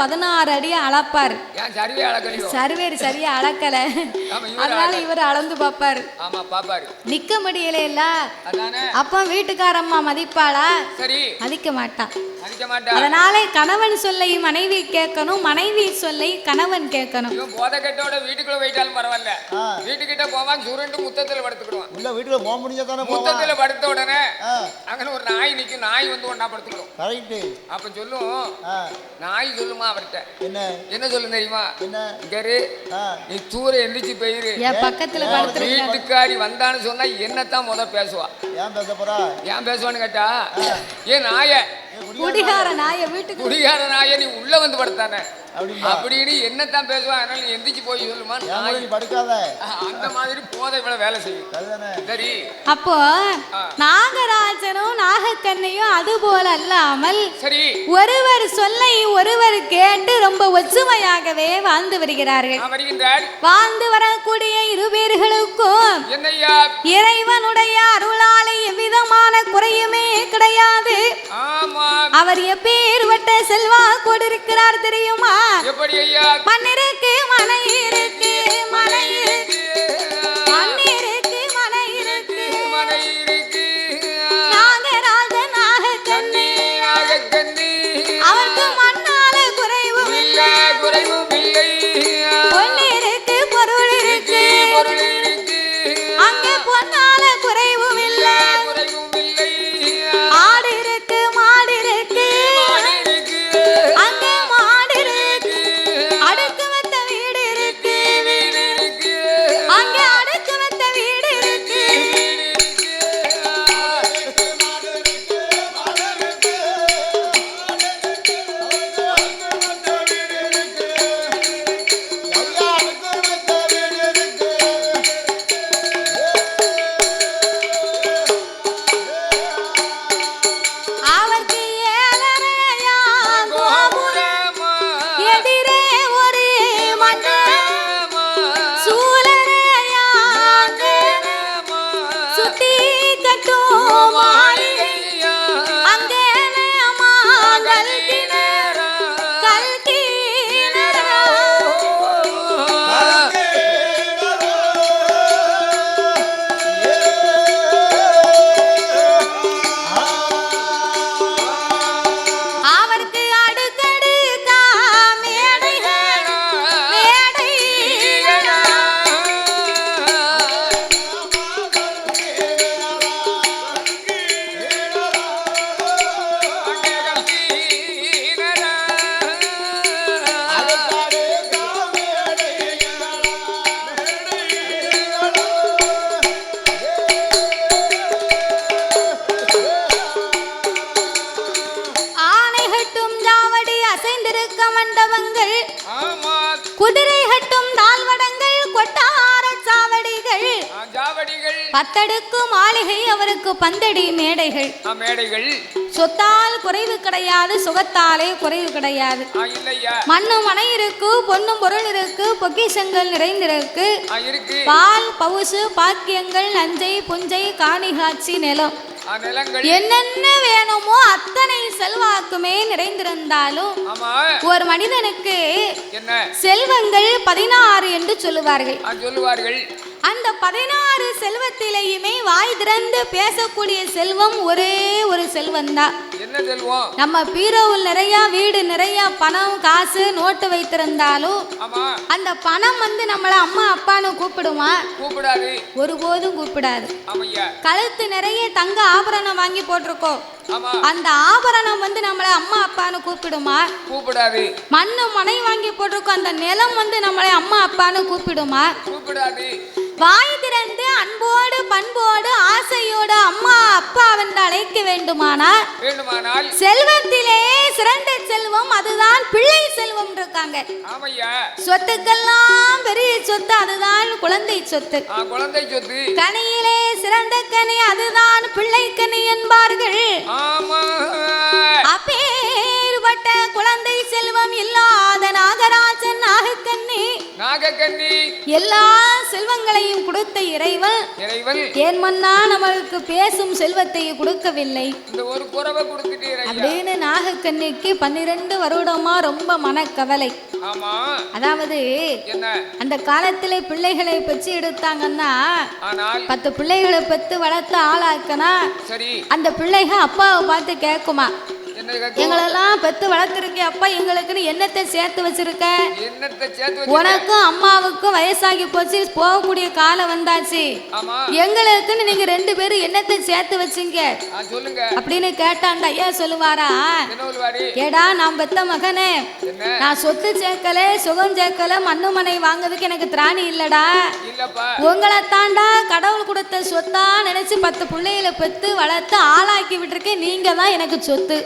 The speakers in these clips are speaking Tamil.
16 அடி அளப்பாரு. சர்வேர் சரியா அளக்கல, அதனால இவர் அளந்து பாப்பாரு. நிக்க முடியல. அப்ப வீட்டுக்காரம்மா மதிப்பாளா? மதிக்க மாட்டா. அதனால கணவன் சொல்லை மனைவி கேட்கணும், மனைவி சொல்லை கணவன் கேட்கணும். வீட்டுக்குள்ள போயிட்டாலும் பரவாயில்ல, வீட்டுக்கிட்ட போவான் சுருண்டு முத்தத்துல படுத்துக்கிடுவான். இல்ல வீட்டுல போக முடிஞ்சதானே, முத்தத்துல படுத்த உடனே அங்க ஒரு நாய் நிக்கும், நாய் வந்து ஒண்ணா படுத்துக்கிடும். அப்ப சொல்லும் நாய், சொல்லுமா அவர்கிட்ட என்ன சொல்லு தெரியுமா? நீ தூர எந்திரிச்சு போயிரு, பக்கத்துல வீட்டுக்காரி வந்தான்னு சொன்னா என்னத்தான் முத பேசுவா. ஏன் பேசுவான்னு கேட்டா, ஏன் நாய குடிகார நாய, வீட்டுக்கு குடிகார நாய நீ உள்ள வந்து படுத்தானே அப்படின்னு என்னத்தான் பேசுவா. அதனால நீ எந்திரிச்சு போய் சொல்லுமா, அந்த மாதிரி போதை இவ்வளவு வேலை செய்யும். சரி, அப்போ நாகராஜனும் நாகக்கண்ணையும் அது போல அல்லாமல் சரி ஒருவர் சொல்லை ஒருவர் கேட்டு ரொம்ப ஒற்றுமையாகவே வாழ்ந்து வருகிறார்கள். வாழ்ந்து வரக்கூடிய இருவேர்களுக்கும் இறைவனுடைய அருளாலே எவ்விதமான குறையுமே கிடையாது. அவர் எப்பேற்பட்ட செல்வாக்கோடு இருக்கிறார் தெரியுமா? மண் இருக்கு, மனை இருக்கு, மலை இருக்கு, மண் இருக்கு, மனை இருக்கு, மலை இருக்கு. நாகராஜன் நாகக்கண்ணி, அவருக்கு மண்ணால குறைவும் இல்லை, குறைவும் இல்லை. பொன் இருக்கு, பொருள் இருக்கு, பொருள் இருக்கு, அங்கே பொன்னால குறைவும் இல்லை, குறைவும் இல்லை. ஆடு இருக்கு, மாடு இருக்கு, மாடு இருக்கு, அங்கே மாடு இருக்கு. அடுக்கு வந்த வீடு இருக்கு, வீடு இருக்கு, அங்கே அடுக்கு வந்த வீடு இருக்கு. அவருக்கு ஏழரையா கோபுரம், எதிரே ஒரு மண்டபம், சூழலையா சுத்தி கட்டும் மாளிகை, அங்கே அவருக்கு அடுக்கடுக்கா மேடைகள், மேடைகளா. ஆனை கட்டும் ஜாவடி அசைந்திருக்க மண்டபங்கள், குதிரை கட்டும் தாழ்வடங்கள், கொட்டார சாவடிகள், பத்தடுக்கு மாளிகை, அவருக்கு பந்தடி மேடைகள். மேடைகள் சொத்தால் குறைவு கிடையாது, சுகத்தாலே குறைவு கிடையாது. மண்ணும் மனை இருக்கு, பொன்னும் பொருள் இருக்கு, பொக்கிஷங்கள் நிறைந்திருக்கு. பால் பவுசு பாக்கியங்கள், நஞ்சை புஞ்சை காணிகாட்சி நிலம், என்னென்ன வேணுமோ அத்தனை செல்வாக்குமே நிறைந்திருந்தாலும் ஒரு மனிதனுக்கு செல்வங்கள் 16 என்று சொல்லுவார்கள். அந்த 16 செல்வத்திலேயுமே வாய் திறந்து பேசக்கூடிய செல்வம் ஒரே ஒரு செல்வம் தான். நம்ம பீரோவில் நிறைய வீடு நிறைய பணம் காசு நோட்டு வைத்திருந்தாலும் அந்த பணம் வந்து நம்மள அம்மா அப்பான்னு கூப்பிடுமா? கூப்பிடாது, ஒருபோதும் கூப்பிடாது. கழுத்து நிறைய தங்க ஆபரணம் வாங்கி போட்டிருக்கோம், அந்த ஆபரணம் வந்து நம்மள அம்மா அப்பான்னு கூப்பிடுமா? கூப்பிடாது. மண்ணு மனை வாங்கி போட்டிருக்கோம், அந்த நிலம் வந்து நம்மள அம்மா அப்பான்னு கூப்பிடுமா? கூப்பிடாது. வாய் திறந்து அன்போடு பண்போடு ஆசையோடு அம்மா அப்பா என்று அழைக்க வேண்டுமானால் செல்வத்திலே சிறந்த செல்வம் அதுதான் பிள்ளை செல்வம் இருக்காங்க. சொத்துக்கெல்லாம் பெரிய சொத்து அதுதான் குழந்தை சொத்து. கனியிலே சிறந்த கனி அதுதான் பிள்ளை கனி என்பார்கள். அப்பேற்பட்ட இப்பேறுபட்ட குழந்தை செல்வம் இல்லாத நாகராஜன் நாகக்கண்ணி எல்லா செல்வங்களையும் கொடுத்த இறைவன் ஏன் மன்னா நமக்கு பேசும் செல்வத்தை கொடுக்கவில்லை அப்படின்னு நாகக்கண்ணிக்கு 12 வருடமா ரொம்ப மனக்கவலை. அதாவது அந்த காலத்திலே பிள்ளைகளை பெற்று எடுத்தாங்கன்னா 10 பிள்ளைகளை பெற்று வளர்த்து ஆளாக்கனா அந்த பிள்ளைகள் அப்பாவை பார்த்து கேட்குமா, எங்களெல்லாம் பெத்து வளர்த்துருக்கேன் அப்பா, எங்களுக்குன்னு என்னத்தை சேர்த்து வச்சிருக்க? உனக்கும் அம்மாவுக்கும் வயசாகி போச்சு, போகக்கூடிய காலம் வந்தாச்சு, எங்களுக்குன்னு நீங்க 2 பேரும் என்னத்தை சேர்த்து வச்சீங்க அப்படின்னு கேட்டாண்ட ஐயா சொல்லுவாரா, ஏடா நான் பெத்த மகனே, நான் சொத்து சேர்க்கல சுகம் சேர்க்கல மண்ணு மனை வாங்குறதுக்கு எனக்கு திராணி இல்லடா, உங்களை தாண்டா கடவுள் கொடுத்த சொத்தா நினைச்சு 10 பிள்ளைகளை பெத்து வளர்த்து ஆளாக்கி விட்டுருக்கேன், நீங்க தான் எனக்கு சொத்து,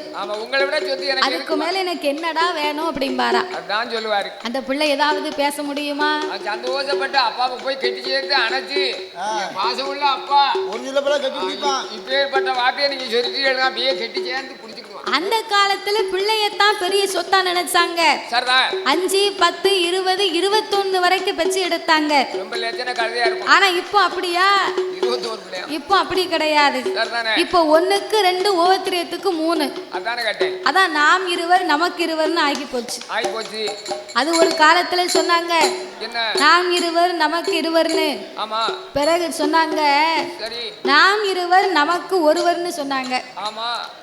அதுக்கு மேல எனக்கு என்னடா வேணும் அப்படிம்பாரா. அதான் சொல்லுவாரு. அந்த பிள்ளை ஏதாவது பேச முடியுமா? சந்தோஷப்பட்டு அப்பாவை போய் கட்டி சேர்த்து அணைச்சு பாசம் உள்ள அப்பா ஒரு சில பேர் கட்டி பிடிப்பான், இப்பேற்பட்ட வார்த்தையை நீங்க சொல்லிட்டு அப்படியே கட்டி சேர்ந்து பிடிச்சிக்குவான். அந்த காலத்துல பிள்ளையத்தான் பெரிய சொத்தா நினைச்சாங்க. 5 10 20 21 வரைக்கும் பெற்று எடுத்தாங்க. ரொம்ப லட்சண கதையா இருக்கும். ஆனா இப்போ அப்படியா? இப்போ அப்படி கிடையாது. இப்போ 1க்கு 2 ஓவத்திரியத்துக்கு 3. அதான் நாம் இருவர் நமக்கு இருவர்னு ஆகி போச்சு. அது ஒரு காலத்துல சொன்னாங்க நாம் இருவர் நமக்கு இருவர்னு, பிறகு சொன்னாங்க நாம் இருவர் நமக்கு ஒருவர்னு சொன்னாங்க.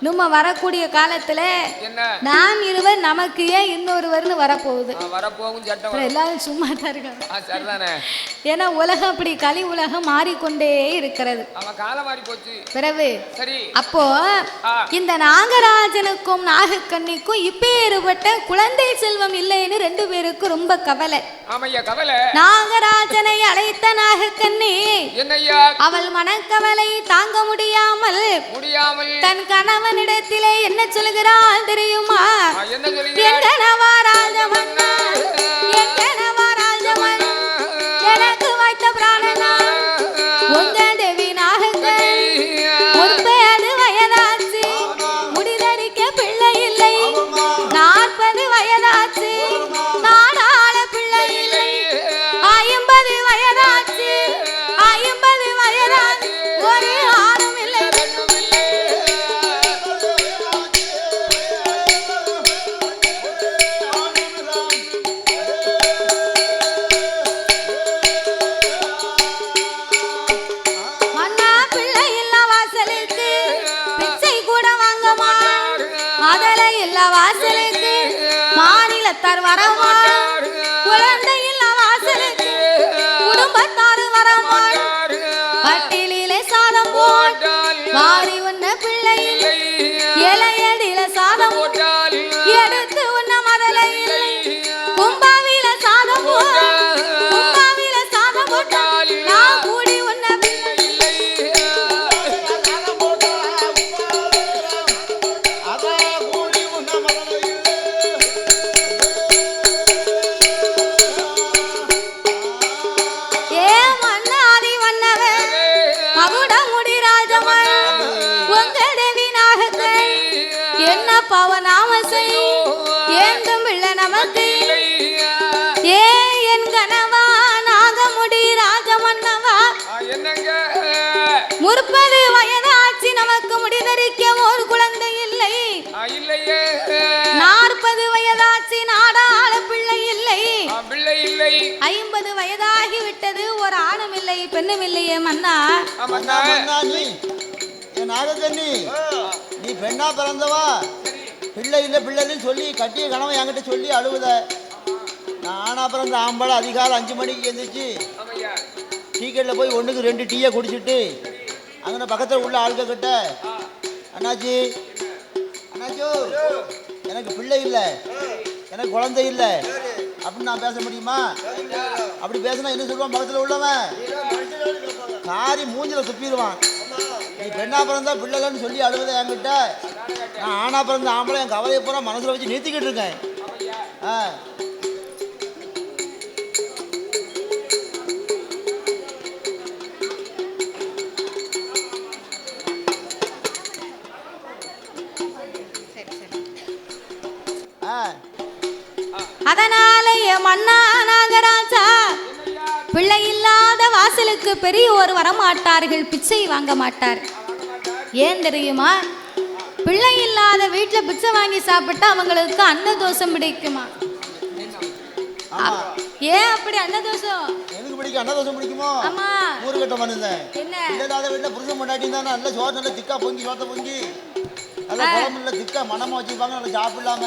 நம்ம வரக்கூடிய காலத்துல நாம் இருவர் நமக்கு ஏன் இன்னொருவர்னு வரப்போகுது. எல்லாரும் சும்மா தான் இருக்காங்க. ஏன்னா உலகம் அப்படி கலி உலகம் மாறிக்கொண்டே இருக்கிறது. பிறகு அப்போ இந்த நாகராஜனுக்கும் நாகக்கண்ணிக்கும் இப்பேறுபட்ட குழந்தை செல்வம் இல்லைன்னு 2 பேருக்கும் ரொம்ப கவலை. நாகராஜனை அழைத்த நாகக்கண்ணி அவள் மனக்கவலை தாங்க முடியாமல் தன் கணவனிடத்திலே என்ன சொல்கிறாள் தெரியுமா? எங்கனவா ராஜமன்னா, எங்கனவா ராஜமன்னா, எனக்கு வைத்த பிராணனா உங்க தேவி நாகக்கண்ணி, 30 வயதாச்சு முடிதறிக்க பிள்ளை இல்லை, 40 வயதாச்சு நாடாள பிள்ளை இல்லை, 50 வயதாச்சு 50 வயதாச்சு ஒரு ஆணும் இல்லை. மன்னா பிள்ளை இல்ல வாசலுக்கு பிச்சை கூட வாங்கமா, அதலை இல்ல வாசலுக்கு மாநிலத்தார் வரமா, குழந்தை இல்ல வாசலுக்கு குடும்பத்தார் வரமா, பட்டியலிலே சாதம் போட்டால் வாரி உண்ண பிள்ளை இல்லை, இலையடியில சாதம் போட்டால் எடுத்து உண்ண மதலை இல்லை, கும்பாவில சாதம் போட்டால் கும்பாவில சாதம் போட்டால் நான் கூடி உண்ண பிள்ளை இல்லை. ஏ மன்னாதி வண்ணவே மகுடமுடி ராஜமன் உங்க தேவி நாகக்கண்ணி என்ன பவனாம செய்யும் ஏன் தமிழ நமக்கு ஏ என் கனவா நாகமுடி ராஜமன்னவா, 30 வயதாச்சு நமக்கு முடிதறிக்க ஒரு குழந்தை இல்லை, 40 வயதாச்சு நாடாள பிள்ளை இல்லை, 50 வயதாகி விட்டது ஒரு ஆணும் இல்லை பெண்ணும் இல்லையே மன்னா. நாகக்கண்ணி நீ பெண்ணா பிறந்தவா, பிள்ளை இல்லை பிள்ளைன்னு சொல்லி கட்டிய கணவன் என்கிட்ட சொல்லி அழுவுத. நான் ஆனா பிறந்த ஆம்பளை அதிகாலை 5 மணிக்கு எழுந்திரிச்சு டீக்கெட்டில் போய் 1க்கு 2 டீயை குடிச்சிட்டு அங்கே பக்கத்தில் உள்ள ஆளுக்க கிட்ட அண்ணாச்சி அண்ணாச்சோ எனக்கு பிள்ளை இல்லை எனக்கு குழந்தை இல்லை அப்படின்னு நான் பேச முடியுமா? அப்படி பேசினா என்ன சொல்லுவான் பக்கத்தில் உள்ளவன்? காரி மூஞ்சில துப்பிடுவான். நீ பெண்ணா பிறந்தா பிள்ளைகள்னு சொல்லி அழுவதை என்கிட்ட, நான் ஆனா பிறந்த ஆம்பளை என் கவலையை பூரா மனசில் வச்சு நிறுத்திக்கிட்டு இருக்கேன். மன்னா நாகராஜா, பிள்ளை இல்லாத வாசலுக்கு பெரியோர் வரமாட்டார்கள், பிச்சை வாங்க மாட்டார். ஏன் தெரியுமா? பிள்ளை இல்லாத வீட்டில் பிச்சை வாங்கி சாப்பிட்டா அவங்களுக்கு அன்னதோஷம் பிடிக்குமா? ஏன் அப்படி அன்னதோஷம்? எனக்கு பிடிக்கும். அன்னதோஷம் பிடிக்குமோ? ஆமா. ஊருக்கட்ட மனுந்தேன். என்ன இல்லாத வீட்டில் புருஷன் பொண்டாட்டி தான் நல்ல சோறு, நல்ல திக்கா பொங்கி சோத்த பொங்கி நல்ல குழம்பு இல்லை திக்கா மனமா வச்சுப்பாங்க. நல்லா சாப்பிடலாம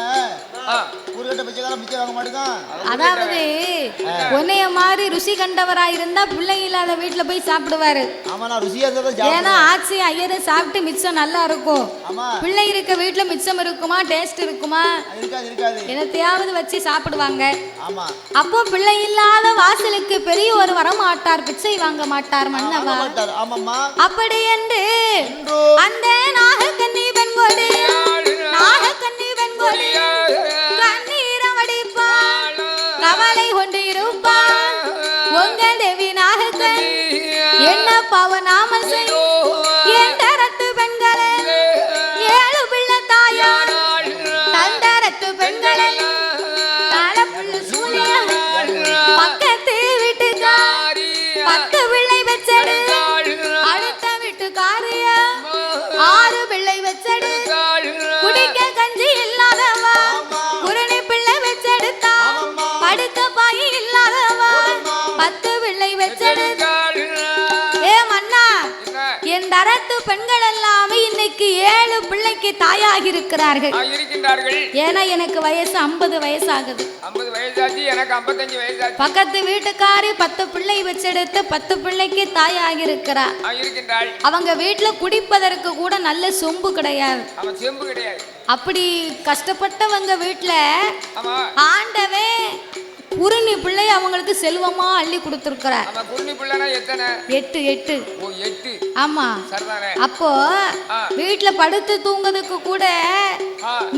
ஊருக்கட்ட பிச்சைக்காரன் பிச்சை வாங்க மாட்டேங்கான். அதாவது உன்னைய மாதிரி ருசி கண்டவரா இருந்தா பிள்ளை இல்லாத வீட்டுல போய் சாப்பிடுவாரு. ஆமா, நான் ருசியா இருந்தா. ஏன்னா ஆச்சி ஐயரும் சாப்பிட்டு மிச்சம் நல்லா இருக்கும். ஆமா, பிள்ளை இருக்க வீட்டுல மிச்சம் இருக்குமா, டேஸ்ட் இருக்குமா? இருக்காது இருக்காது. என்னத்தையாவது வச்சு சாப்பிடுவாங்க. ஆமா. அப்போ பிள்ளை இல்லாத வாசலுக்கு பெரியவர் வரமாட்டார், பிச்சை வாங்க மாட்டார் மன்னவா. ஆமாம்மா. அப்படி என்று அந்த நாகக்கன்னி வெண்கொடி, நாகக்கன்னி வெண்கொடி கண்ணீரம் வடிப்பாள், கவலை கொண்டு இருப்பாள். உங்க தேவி நாகக்கன் என்ன பாவநாம செய் எந்தரத்து பெண்களே, 7 பிள்ளை தாயார் தந்தரத்து பெண்களே, தலப்புள்ள சூழிய பக்கத்து வீட்டுக்கார் 10 பிள்ளை வச்சடு, அடுத்த வீட்டுக்காரிய 6 பிள்ளை வச்சடு, குடிக்க கஞ்சி இல்லாதவா குருணி பிள்ளை வச்செடுத்தா, படுக்க பாய் இல்லாதவா 10 பிள்ளை வச்செடுத்தா. ஏ மன்னா, என் தரத்து பெண்கள் எல்லாமே இன்னைக்கு 7 பிள்ளைக்கு தாயாகி இருக்கிறார்கள். ஏன்னா எனக்கு வயசு 50 வயசாகுது. 50 வயசாச்சு, எனக்கு 55 வயசாச்சு. பக்கத்து வீட்டுக்காரி 10 பிள்ளை வச்செடுத்து 10 பிள்ளைக்கு தாயாகி இருக்கிறார். அவங்க வீட்டுல குடிப்பதற்கு கூட நல்ல சொம்பு கிடையாது. அப்படி கஷ்டப்பட்டவங்க வீட்டுல ஆண்டவே குருணி பிள்ளை அவங்களுக்கு செல்வமா அள்ளி கொடுத்திருக்கிறார். 8. ஆமா. அப்போ வீட்டுல படுத்து தூங்குறதுக்கு கூட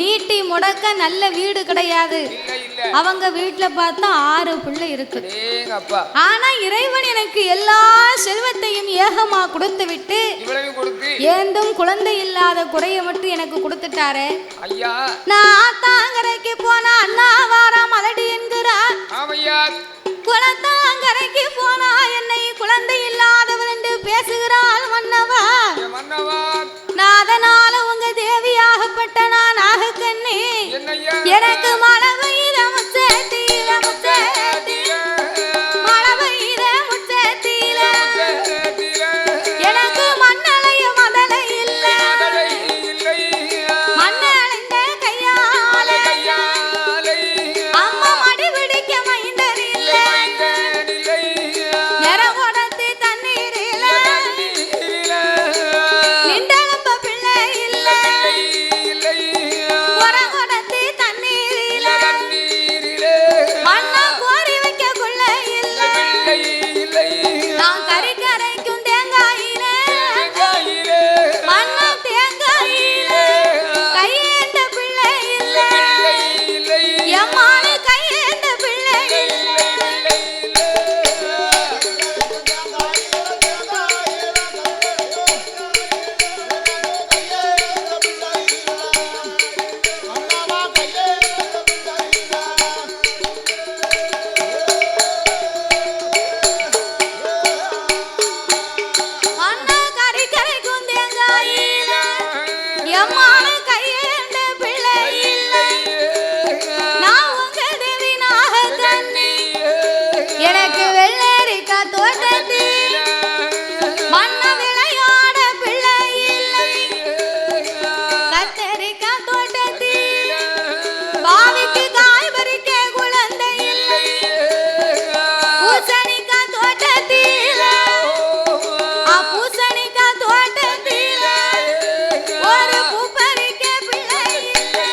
நீட்டி முடக்க நல்ல வீடு கிடையாது. அவங்க வீட்டுல பார்த்தா 6 பிள்ளை இருக்கு. ஆனா இறைவன் எனக்கு எல்லா செல்வத்தையும் ஏகமா கொடுத்து விட்டு ஏந்தும் குழந்தை இல்லாத குறைய மட்டும் எனக்கு கொடுத்துட்டாரு. நான் தாங்கரைக்கு போனா அண்ணா வாராம் மலடி என்கிறார். குளத்தாங்கரைக்கு போனா என்னை குழந்தை இல்லாதவள் என்று பேசுகிறாள் மன்னவா. நான் அதனால உங்க தேவியாகப்பட்ட நான் நாகக்கண்ணி எனக்கு மழை பெய்த முச்சேத்தியில மழை பெய்த முச்சேத்தியில எனக்கு மண்ணலைய மதலை இல்லை, மண்ணலைந்த கையால அம்மா மடி பிடிக்க மைந்தர் இல்லை, நிறகுடத்து தண்ணீர் இல்லை, நின்றகப்ப பிள்ளை இல்லை, உரகுடத்து தண்ணீர் இல்லை, மண்ணா கோரி வைக்க கொள்ள இல்லை, நான் கறிக்கரைக்கும் தேங்காயிலே மண்ணா தேங்காயிலே கையேந்த பிள்ளை இல்லை, எம்மான கையேந்த பிள்ளை இல்லை. மண்ணா கறிக்கரைக்கும் தேங்காயிலே எம்மான கையேந்த பிள்ளை இல்லை. நான் உங்க தேவி நாகக்கண்ணி எனக்கு வெள்ளரிக்கா தோட்டத்தில் மண்ண விளையாட பிள்ளை இல்லை, கத்தரிக்கா தோட்டத்தில் பாவிக்கு காய் பறிக்க குழந்தை இல்லை, பூசணிக்கா தோட்டத்தில் பூசணிக்கா தோட்டத்தில் ஒரு பூ பறிக்க பிள்ளை இல்லை.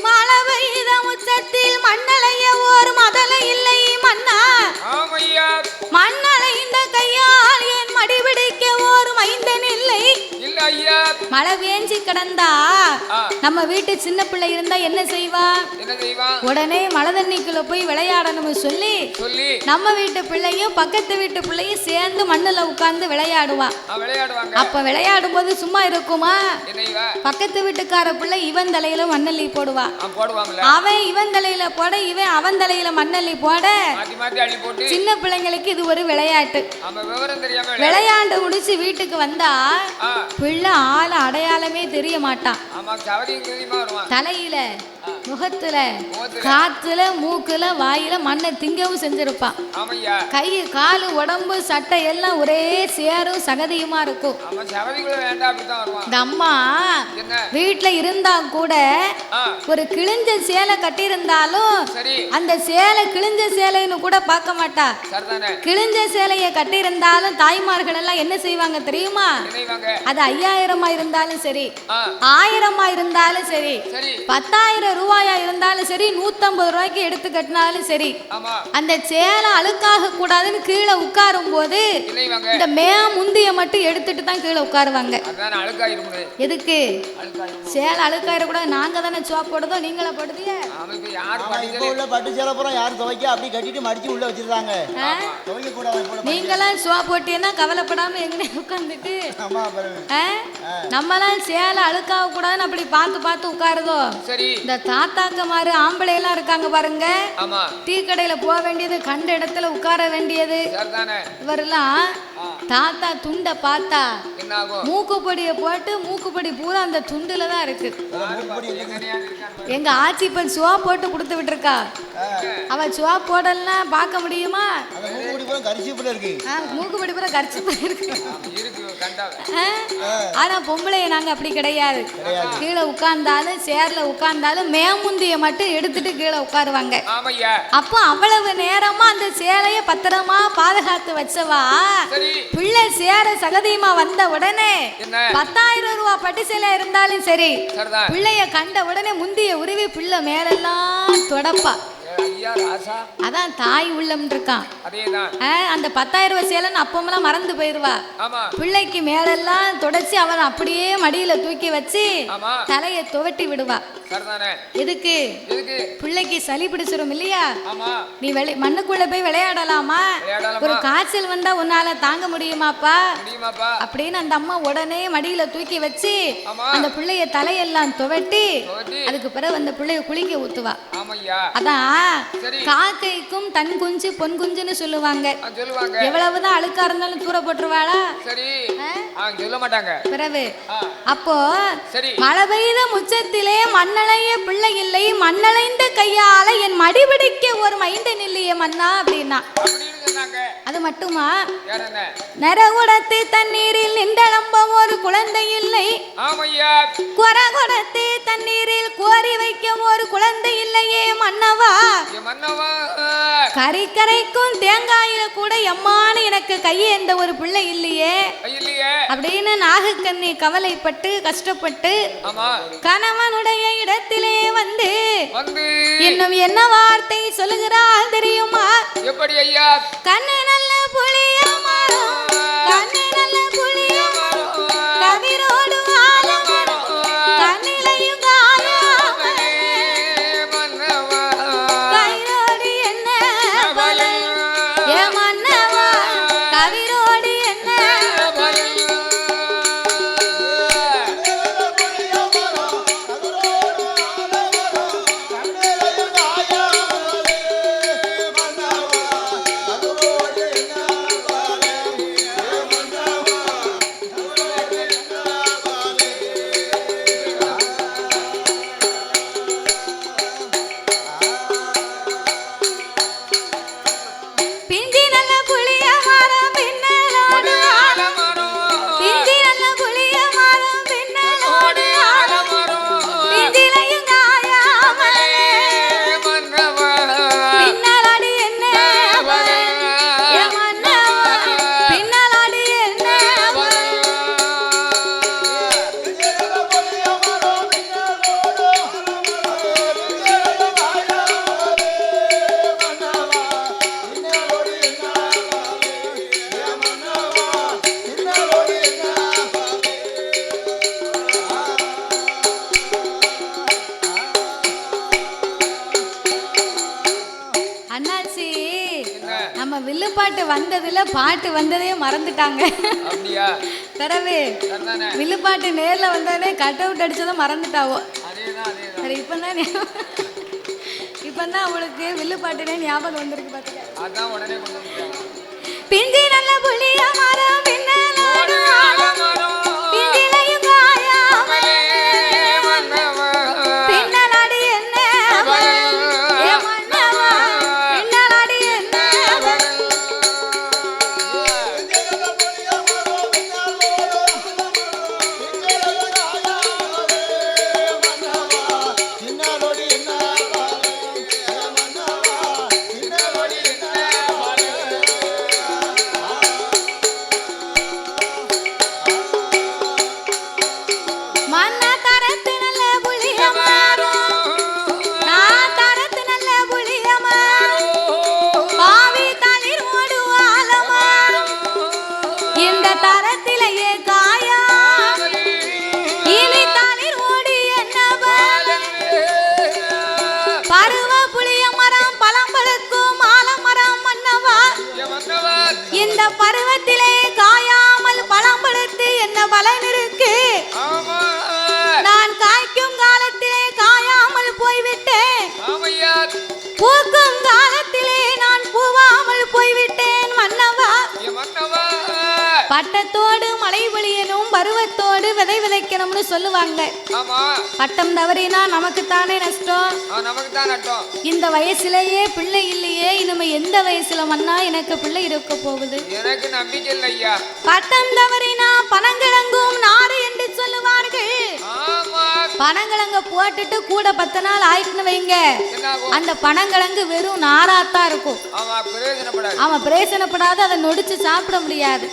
மழை பெய்த முச்சத்தில் மண்ணலைய ஒரு மதலை இல்லை மன்னா, மண்ணலைந்த கையால் என் மடி பிடிக்க ஒரு மைந்தன் இல்லை. மழை மேய்ஞ்சி கிடந்தா நம்ம வீட்டு சின்ன பிள்ளை இருந்தா என்ன செய்வா? உடனே மழை தண்ணிக்குள்ள போய் விளையாடணும் சொல்லி நம்ம வீட்டு பிள்ளையும் பக்கத்து வீட்டு பிள்ளையும் சேர்ந்து மண்ணுல உட்கார்ந்து விளையாடுவா. அப்ப விளையாடும் போது சும்மா இருக்குமா? பக்கத்து வீட்டுக்கார பிள்ளை இவன் தலையில மண்ணள்ளி போடுவா. அவன் இவன் தலையில போட, இவன் அவன் தலையில மண்ணள்ளி போட. சின்ன பிள்ளைங்களுக்கு இது ஒரு விளையாட்டு. விளையாண்டு முடிச்சு வீட்டுக்கு வந்தா பிள்ளை ஆள அடையாளமே தெரிய மாட்டான். தலையில, முகத்துல, காத்துல, மூக்குல, வாயில மண்ணை திங்கவும் செஞ்சிருப்பான். கை காலு உடம்பு சட்டை எல்லாம் ஒரே சேரும் சகதியுமா இருக்கும். இந்த அம்மா வீட்டுல இருந்தா கூட ஒரு கிழிஞ்ச சேலை கட்டி இருந்தாலும் அந்த சேலை கிழிஞ்ச சேலைன்னு கூட பார்க்க மாட்டா. கிழிஞ்ச சேலைய கட்டி இருந்தாலும் தாய்மார்கள் எல்லாம் என்ன செய்வாங்க தெரியுமா? அது 5000 இருந்தாலும் சரி, 1000 இருந்தாலும் சரி, 10,000 ரூபாயா இருந்தாலும் சரி, 150 ரூபாய்க்கு எடுத்து கட்டினாலும் சரி, அந்த சேலை அழுக்காக கூடாதுன்னு கீழே உட்காரும் போது இந்த முந்திய மட்டும் எடுத்துட்டு தான் கீழே உட்காருவாங்க. எதுக்கு? சேலை அழுக்காயிர கூட. நாங்க தானே சோப் போடுதோ, நீங்களா போடுதிய? பட்டு சேலை பூரா யாரும் துவைக்க அப்படி கட்டிட்டு மடிச்சு உள்ள வச்சிருக்காங்க. நீங்களாம் சோப் போட்டீங்கன்னா கவலைப்படாம எங்கனே உட்கார்ந்துட்டு நம்மளாம் சேலை அழுக்காக கூடாதுன்னு அப்படி பார்த்து பார்த்து உட்காருதோ. இந்த தாத்தாக்கமாரு ஆம்பளை எல்லாம் இருக்காங்க பாருங்க, டீ கடையில போக வேண்டியது, கண்ட இடத்துல உட்கார வேண்டியது. இவரெல்லாம் தாத்தா துண்டை பார்த்தா மூக்குப்பொடியை போட்டு மூக்குப்பொடி பூரா அந்த துண்டுல தான் இருக்கு. எங்க ஆச்சி இப்ப சுவா போட்டு கொடுத்து விட்டுருக்கா. அவ சுவா போடலாம் பார்க்க முடியுமா? மூக்குப்பொடி பூரா கரிச்சு இருக்கு. ஆனா பொம்பளைய நாங்க அப்படி கிடையாது. கீழே உட்கார்ந்தாலும் சேர்ல உட்கார்ந்தாலும் மேமுந்திய மட்டும் எடுத்துட்டு கீழே உட்காருவாங்க. அப்போ அவ்வளவு நேரமா அந்த சேலைய பத்திரமா பாதுகாத்து வச்சவா பிள்ளை சேர சகதியமா வந்த உடனே 10,000 ரூபாய் பட்டு சேலை இருந்தாலும் சரி, பிள்ளைய கண்ட உடனே முந்திய உருவி பிள்ளை மேலெல்லாம் தொடப்பா. அதான் தாய் உள்ளம் இருக்கான். அந்த 10,000 ரூபாய் சேலைன்னு அப்பமெல்லாம் மறந்து போயிருவா. பிள்ளைக்கு மேலெல்லாம் தொடச்சி அவன் அப்படியே மடியில தூக்கி வச்சு தலையை துவட்டி விடுவா. எதுக்கு? பிள்ளைக்கு சளி பிடிச்சிரும் இல்லையா? நீ மண்ணுக்குள்ள போய் விளையாடலாமா? ஒரு காய்ச்சல் வந்தா உன்னால தாங்க முடியுமாப்பா அப்படின்னு அந்த அம்மா உடனே மடியில தூக்கி வச்சு அந்த பிள்ளைய தலையெல்லாம் துவட்டி அதுக்கு பிறகு அந்த பிள்ளைய குளிக்க ஊத்துவா. அதான் காக்கைக்கும் தன் குஞ்சு பொன் குஞ்சுன்னு சொல்லுவாங்க. எவ்வளவுதான் அழுக்கா இருந்தாலும் தூர போட்டுருவாளா? சொல்ல மாட்டாங்க. பிறகு அப்போ மழை பெய்த முச்சத்திலே மண்ணளைய பிள்ளை இல்லை, மண்ணளைந்த கையால என் மடிபிடிக்க ஒரு மைண்டன் இல்லையே மன்னா அப்படின்னா. அது மட்டுமா? நரகுடத்து தண்ணீரில் நின்றளம்ப ஒரு குழந்தை இல்லை, குறகுடத்து தண்ணீரில் கோரி வைக்க ஒரு குழந்தை இல்லையே மன்னவா. கரைக்கும் தேங்காயில கூட எம்மானு எனக்கு கையேந்த ஒரு பிள்ளை இல்லையே அப்படின்னு நாகக்கண்ணி கவலைப்பட்டு கஷ்டப்பட்டு கணவனுடைய இடத்திலே வந்து இன்னும் என்ன வார்த்தை சொல்லுகிறாள் தெரியுமா? எப்படி ஐயா? கண்ணு நல்ல புளிய மரம், கண்ணு நல்ல புளிய மரம், கவிரோடு ஆலமரம், கண்ணிலையும் காயாமலே மன்னவா, கைரோடு என்ன பலன் ஏ மன்னவா, கவிரோடு என்ன பலன். வில்லுப்பாட்டு வந்ததுல பாட்டு வந்ததே மறந்துட்டாங்க. அப்படியா? பிறகு வில்லுப்பாட்டு நேர்ல வந்தானே கட் அவுட் அடிச்சதை மறந்துட்டாவோ. சரி இப்பதான் அவளுக்கு வில்லுப்பாட்டுனே ஞாபகம் வந்திருக்கு பாத்துக்க. அதான் உடனே கொண்டு வந்துட்டாங்க. பிந்தி நல்ல புளிய மரம் பின்னலாடு ஆலமரம் பிந்திலையும் காயாமலே பின்னலாடி என்ன ஏ மன்னவா பின்னலாடி என்ன இந்த பருவத்திலே காயாமல் பழம் பழுத்து என்ன பலன் இருக்கு? நான் காய்க்கும் காலத்திலே காயாமல் போய்விட்டேன், பூக்கும் காலத்திலே நான் பூவாமல் போய்விட்டேன் மன்னவா. பட்டத்தோடு மழை பொழியணும், பருவத்தோடு விதை விதைக்கணும்னு சொல்லுவாங்க. பட்டம் தவறினா நமக்கு தானே நஷ்டம். இந்த வயசுலயே பிள்ளை இல்லையே, இனிமே எந்த வயசுல மன்னா எனக்கு பிள்ளை இருக்க போகுது? எனக்கு நம்பிக்கை இல்லை ஐயா. பட்டம் தவறினா பனங்கிழங்கும் நாறு என்று சொல்லுவார்கள். பனங்கிழங்க போட்டுட்டு கூட 10 நாள் ஆயிட்டுன்னு வைங்க, அந்த பனங்கிழங்கு வெறும் நாராத்தான் இருக்கும். ஆமா, பிரயோஜனப்படாது, அதை நொடிச்சு சாப்பிட முடியாது.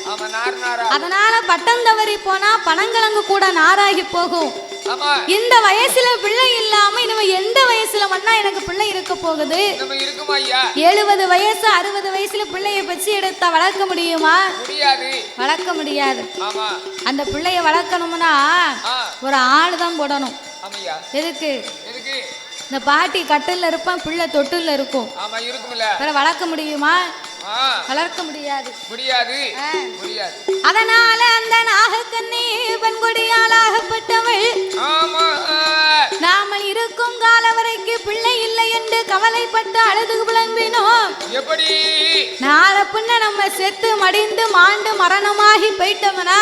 அதனால பட்டம் தவறி போனா பனங்கிழங்கு கூட நாராகி போகும். இந்த வயசுல பிள்ளை இல்லாம இனிமே எந்த வயசுல மண்ணா எனக்கு பிள்ளை இருக்க போகுது? 70 வயசு 60 வயசுல பிள்ளைய பச்சு எடுத்தா வளர்க்க முடியுமா? வளர்க்க முடியாது. அந்த பிள்ளைய வளர்க்கணும்னா ஒரு ஆள் தான் போடணும். எதுக்கு? இந்த பாட்டி கட்டில இருப்பான், பிள்ளை தொட்டில இருக்கும். வளர்க்க முடியுமா? வளர்க்க முடியாது. அதனால அந்த நாகக்கண்ணி பெண்கொடியால் ஆகப்பட்டவள் நாம இருக்கும் கால வரைக்கும் பிள்ளை இல்லை என்று கவலைப்பட்டு அழுது புலம்பினோம். நாளை பின்ன நம்ம செத்து மடிந்து மாண்டு மரணமாகி போயிட்டோம்னா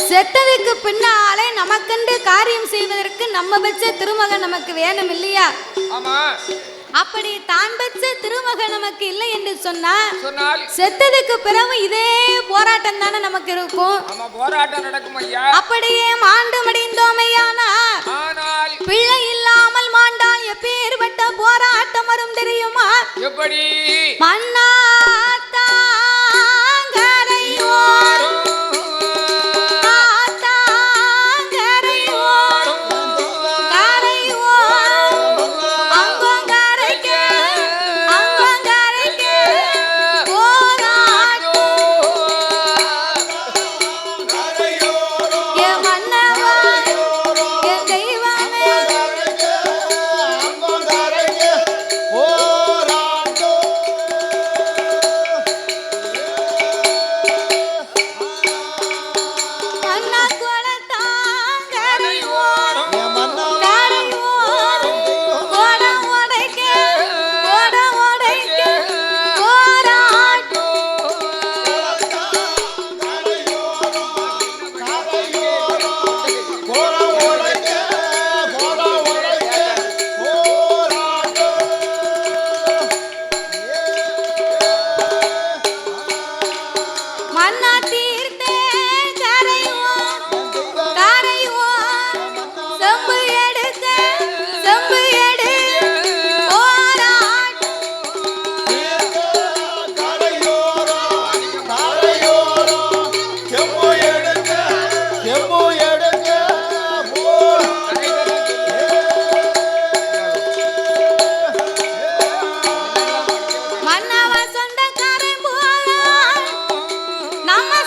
செத்ததுக்கு பின்னாலே நமக்கென்று காரியம் செய்வதற்கு நம்ம வச்ச திருமகன் நமக்கு வேணும் இல்லையா? அப்படி தான் பெற்ற திருமகன் நமக்கு இல்லை என்று சொன்னால் செத்ததுக்கு பிறகு இதே போராட்டம் தானே நமக்கு இருக்கும். அப்படியே மாண்டு மடிந்தோமையானா பிள்ளை இல்லாமல் மாண்டால் எப்பேற்பட்ட போராட்டம் வரும் தெரியுமா? எப்படி? மன்னா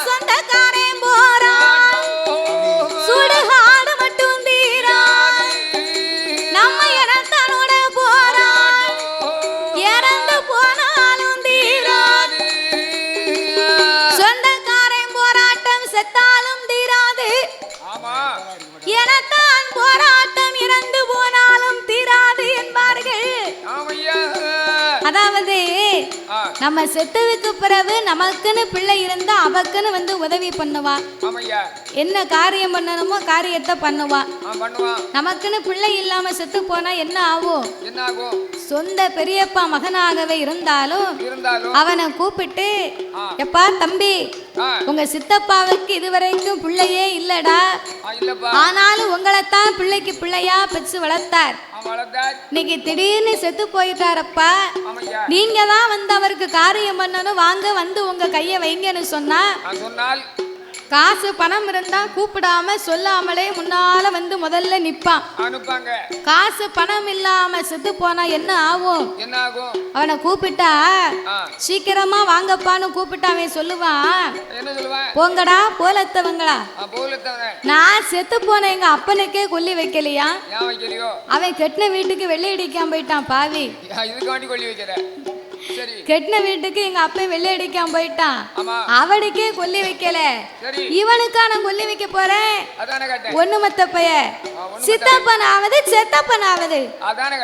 சொந்த நம்ம செத்ததுக்கு பிறகு நமக்குன்னு பிள்ளை இருந்தா அவக்குன்னு வந்து உதவி பண்ணுவா. ஆமையா. என்ன காரியம் பண்ணணுமோ காரியத்தை பண்ணுவா. பண்ணுவான். நமக்குன்னு பிள்ளை இல்லாம செத்து போனா என்ன ஆகும்? என்ன ஆகும்? சொந்த பெரியப்பா மகனாகவே இருந்தாலும் அவனை கூப்பிட்டு, எப்பா தம்பி, உங்க சித்தப்பாவுக்கு இதுவரைக்கும் பிள்ளையே இல்லடா, ஆனாலும் உங்களைத்தான் பிள்ளைக்கு பிள்ளையா பெற்று வளர்த்தார். இன்னைக்கு திடீர்னு செத்து போயிட்டாரப்பா, நீங்க தான் வந்து அவருக்கு காரியம் பண்ணணும், வாங்க வந்து உங்க கைய வைங்கன்னு சொன்னா, காசு பணம் இருந்தா கூப்பிடாம சொல்லாமலே முன்னால வந்து முதல்ல நிப்பான். காசு பணம் இல்லாம செத்து போனா என்ன ஆகும்? அவனை கூப்பிட்டா சீக்கிரமா வாங்கப்பான்னு கூப்பிட்டா அவன் சொல்லுவான், போங்கடா போலத்தவங்களா, நான் செத்து போன எங்க அப்பனுக்கே கொல்லி வைக்கலையா, அவன் கெட்டின வீட்டுக்கு வெள்ளை அடிக்காம போயிட்டான் பாவி, கெட்டின வீட்டுக்கு எங்க அப்பா வெள்ளை அடிக்காம போயிட்டான், அவனுக்கே கொல்லி வைக்கல, இவனுக்கா நான் கொல்லி வைக்க போறேன். ஒண்ணு மத்த பைய சித்தப்பனாவது செத்தப்பனாவது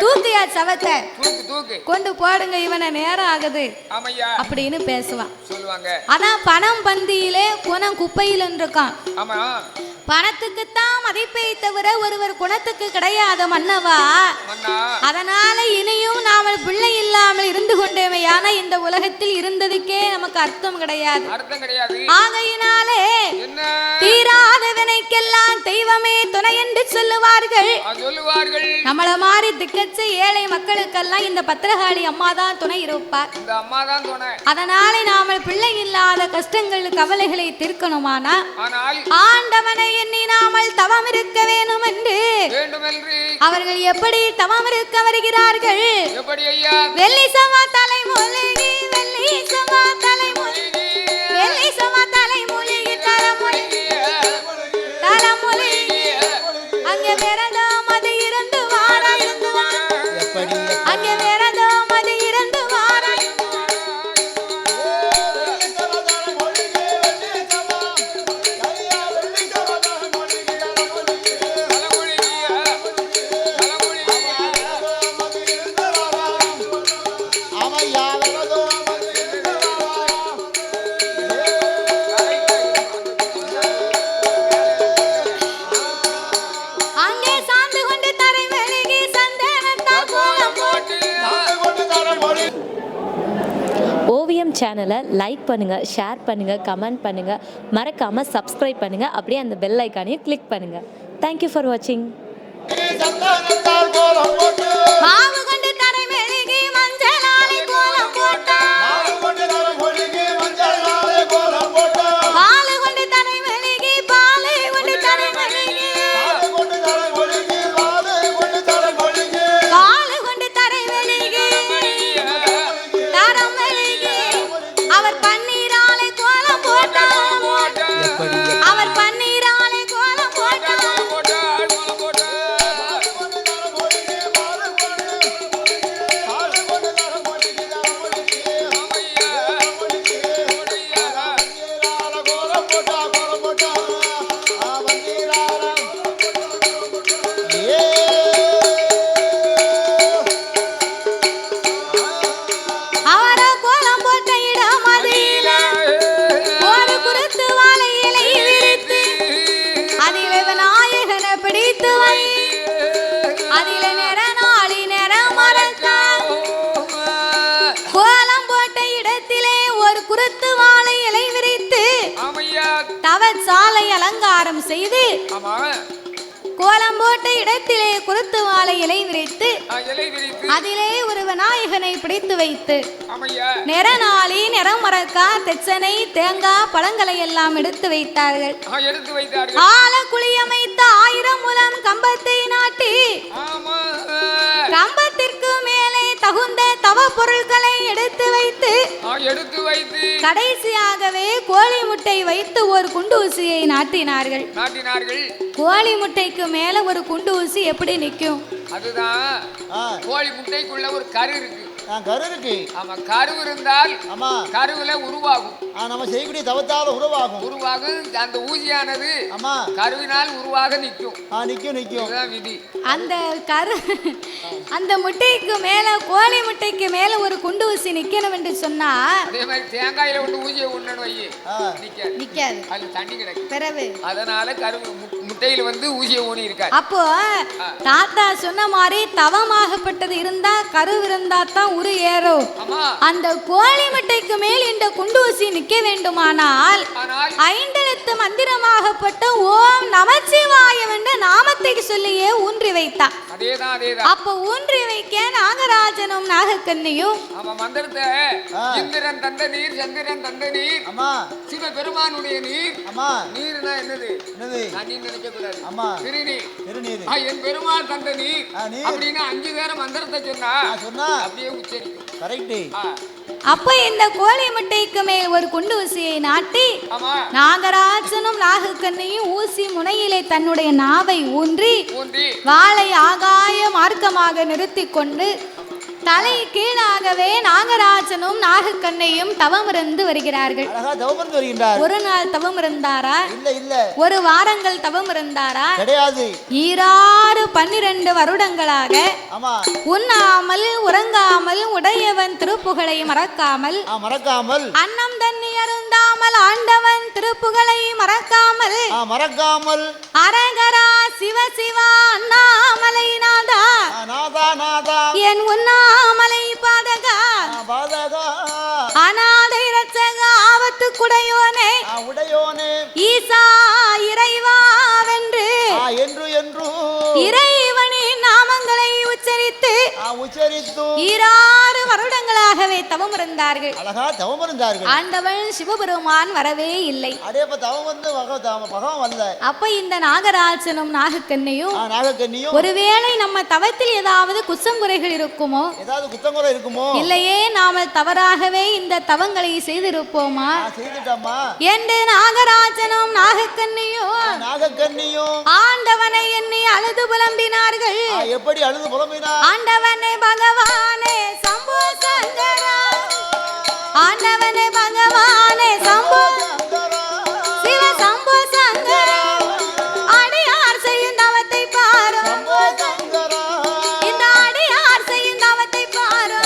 தூக்கியா சவத்தை கொண்டு போடுங்க, இவனை நேரம் ஆகுது அப்படின்னு பேசுவான். ஆனா பணம் பந்தியிலே குணம் குப்பையில் இருக்கான். பணத்துக்குத்தான் மதிப்பை தவிர ஒருவர் குணத்துக்கு கிடையாத மன்னவா. அதனால இனியும் நாம பிள்ளை இல்லாமல் இருந்து கொண்டேமையான இந்த உலகத்தில் இருந்ததுக்கே நமக்கு அர்த்தம் கிடையாது. ஆகையினாலே தீராத வினைக்கெல்லாம் தெய்வமே துணை என்று சொல்லுவார்கள். நம்மள மாதிரி திக்கச்ச ஏழை மக்களுக்கெல்லாம் இந்த பத்திரகாளி அம்மா தான் துணை இருப்பார். அதனாலே நாம பிள்ளை இல்லாத கஷ்டங்கள் கவலைகளை தீர்க்கணுமானா ஆண்டவனை எண்ணினாமல் தவம் இருக்க வேணும் என்று அவர்கள் எப்படி தவம் இருக்க வருகிறார்கள்? வெள்ளி சமா தலைமொழிகி, வெள்ளி சமா தலைமொழிகி, வெள்ளி சமா தலைமொழிகி, தலைமொழிகி, தலைமொழிகி, அங்கே விரதம் அது இருந்து வார, அங்கே விரதம் அது இருந்து வார, சேனலை லைக் பண்ணுங்கள், ஷேர் பண்ணுங்கள், கமெண்ட் பண்ணுங்கள், மறக்காமல் சப்ஸ்கிரைப் பண்ணுங்கள், அப்படியே அந்த பெல் ஐக்கானையும் கிளிக் பண்ணுங்கள். தேங்க்யூ ஃபார் வாட்சிங். சாலை அலங்காரம் செய்து கோலம் போட்ட இடத்திலே குருத்து வாழை இலை விரித்து அதிலே ஒரு விநாயகனை பிடித்து வைத்து நிறநாளி நிறமரக்கா தெச்சனை தேங்காய் பழங்களை எல்லாம் எடுத்து வைத்தார்கள். ஆல குளியமைத்த 1000 முழம் கம்பத்தை நாட்டி கம்பத்திற்கு மேலே தகுந்த தவ பொருட்களை எடுத்து வைத்து கடைசியாகவே கோழி முட்டை வைத்து ஒரு குண்டு ஊசியை நாட்டினார்கள். கோழி முட்டைக்கு மேல ஒரு குண்டு ஊசி எப்படி நிக்கும்? அதுதான் கோழி முட்டைக்குள்ள ஒரு கரு இருக்கு. கரு இருக்கு. ஆமா, கரு இருந்தால் ஆமா கருவில உருவாகும். நம்ம செய்யக்கூடிய தவத்தால உருவாகும். அந்த ஊசியானது ஆமா கருவினால் உருவாக நிக்கும். நிக்கும் இதுதான் விதி. அந்த கரு அந்த முட்டைக்கு மேல, கோழி முட்டைக்கு மேல ஒரு குண்டு ஊசி நிக்கணும் என்று சொன்னா, அதே மாதிரி தேங்காயில ஒன்று ஊசியை உண்ணணும் வை, நிக்காது, அது தண்ணி கிடைக்கும். பிறகு அதனால முட்டையில வந்து ஊசியை ஊனி இருக்காது. அப்போ தாத்தா சொன்ன மாதிரி தவமாகப்பட்டது இருந்தா, கரு இருந்தா தான் உரு ஏறும். அந்த கோழி முட்டைக்கு மேல் இந்த குண்டு ஊசி நிக்க வேண்டுமானால் 5 எழுத்து மந்திரமாகப்பட்ட ஓம் நமச்சிவாயம் என்ற நாமத்தை சொல்லியே ஊன்றி வைத்தான். அப்ப ஊன்றி வைக்க நாகராஜனும் நாகக்கண்ணியும் மந்திரத்தை இந்திரன் தந்த நீர், சந்திரன் தந்த நீர், சிவபெருமானுடைய நீர். நீர்னா என்னது? தண்ணீர் நினைக்க கூடாது, திருநீர். என் பெருமான் தந்த நீர் அப்படின்னு 5 பேர மந்திரத்தை சொன்னா அப்படியே உச்சரிக்கும். அப்ப இந்த கோழி முட்டைக்கு மேல் ஒரு குண்டு ஊசியை நாட்டி நாகராஜனும் நாகக்கண்ணியும் ஊசி முனையிலே தன்னுடைய நாவை ஊன்றி வாளை ஆகாய மார்க்கமாக நிறுத்தி கொண்டு தலை கீழாகவே நாகராஜனும் நாகக்கண்ணையும் தவம் இருந்து வருகிறார்கள். ஒரு நாள் தவம் இருந்தாரா? ஒரு வாரங்கள் தவம் இருந்தாரா? கிடையாது. 12 வருடங்களாக உண்ணாமல் உறங்காமல் உடையவன் திருப்புகழை மறக்காமல் அன்னம் தண்ணி அருந்தாமல் ஆண்டவன் திருப்புகழை மறக்காமல் அரகரா சிவ சிவா அண்ணாமலை நாதா என் உண்ணாமலை பாதகா அநாதை ரட்சகா ஆபத்து குடையோனே ஈசா இறைவா வென்று இறைவனின் நாமங்களை உச்சரித்து 16 வருடங்களாகவே தவம் இருந்தார்கள். ஆண்டவன் சிவபெருமான் வரவே இல்லை. அப்ப இந்த நாகராஜனும் நாகக்கண்ணியும் ஒருவேளை நம்ம தவத்தில் ஏதாவது குற்றம் குறைகள் இருக்குமோ, இல்லையே நாம தவறாகவே இந்த தவங்களை செய்திருப்போமா என்று நாகராஜனும் நாகக்கண்ணியும் ஆண்டவனை எண்ணி அழுது புலம்பினார்கள். எப்படி அழுது புலம்பினார்? ஆண்டவனே பகவானே சம்போ சங்கரா, ஆண்டவனே பகவானே சம்போ சிவ சம்போ சங்கரா, அடியார் செய்யும் தவத்தை பாரு, இந்த அடியார் செய்யும் தவத்தை பாரு.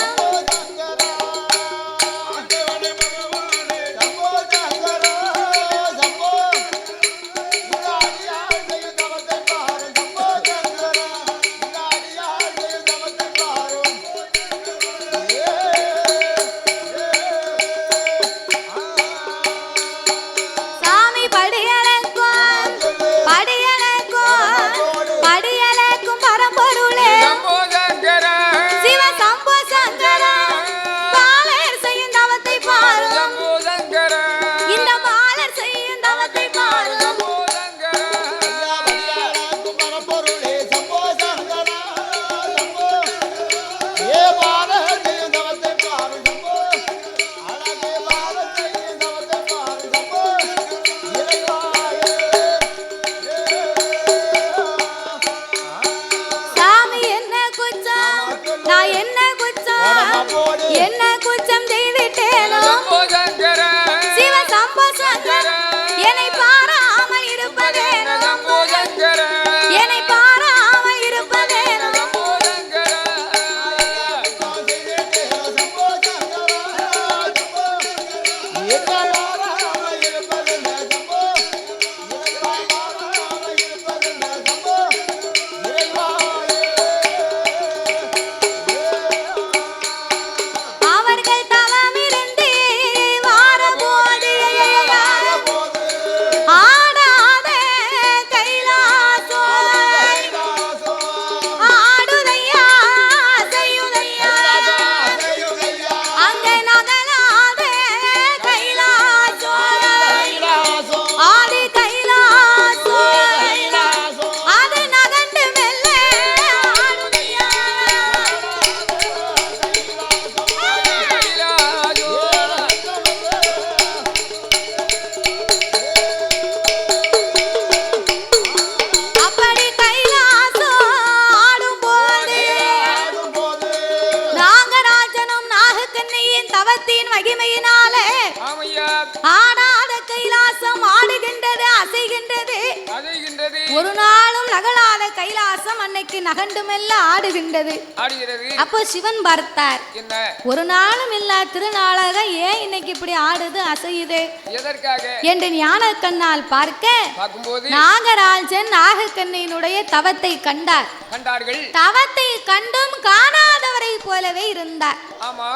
கைலாசம் அன்னைக்கு நகண்டுமெல்ல ஆடுகின்றது. ஆடுகிறது. அப்போ சிவன் பார்த்தார், என்ன ஒரு நாளும் இல்ல திருநாளாக ஏன் இன்னைக்கு இப்படி ஆடுது அசையுது எதற்காக என்று ஞான கண்ணால் பார்க்கும்போது நாகராஜன் நாகக்கண்ணியினுடைய தவத்தை கண்டார்கள். தவத்தை கண்டும் காணாதவரை போலவே இருந்தார். ஆமா,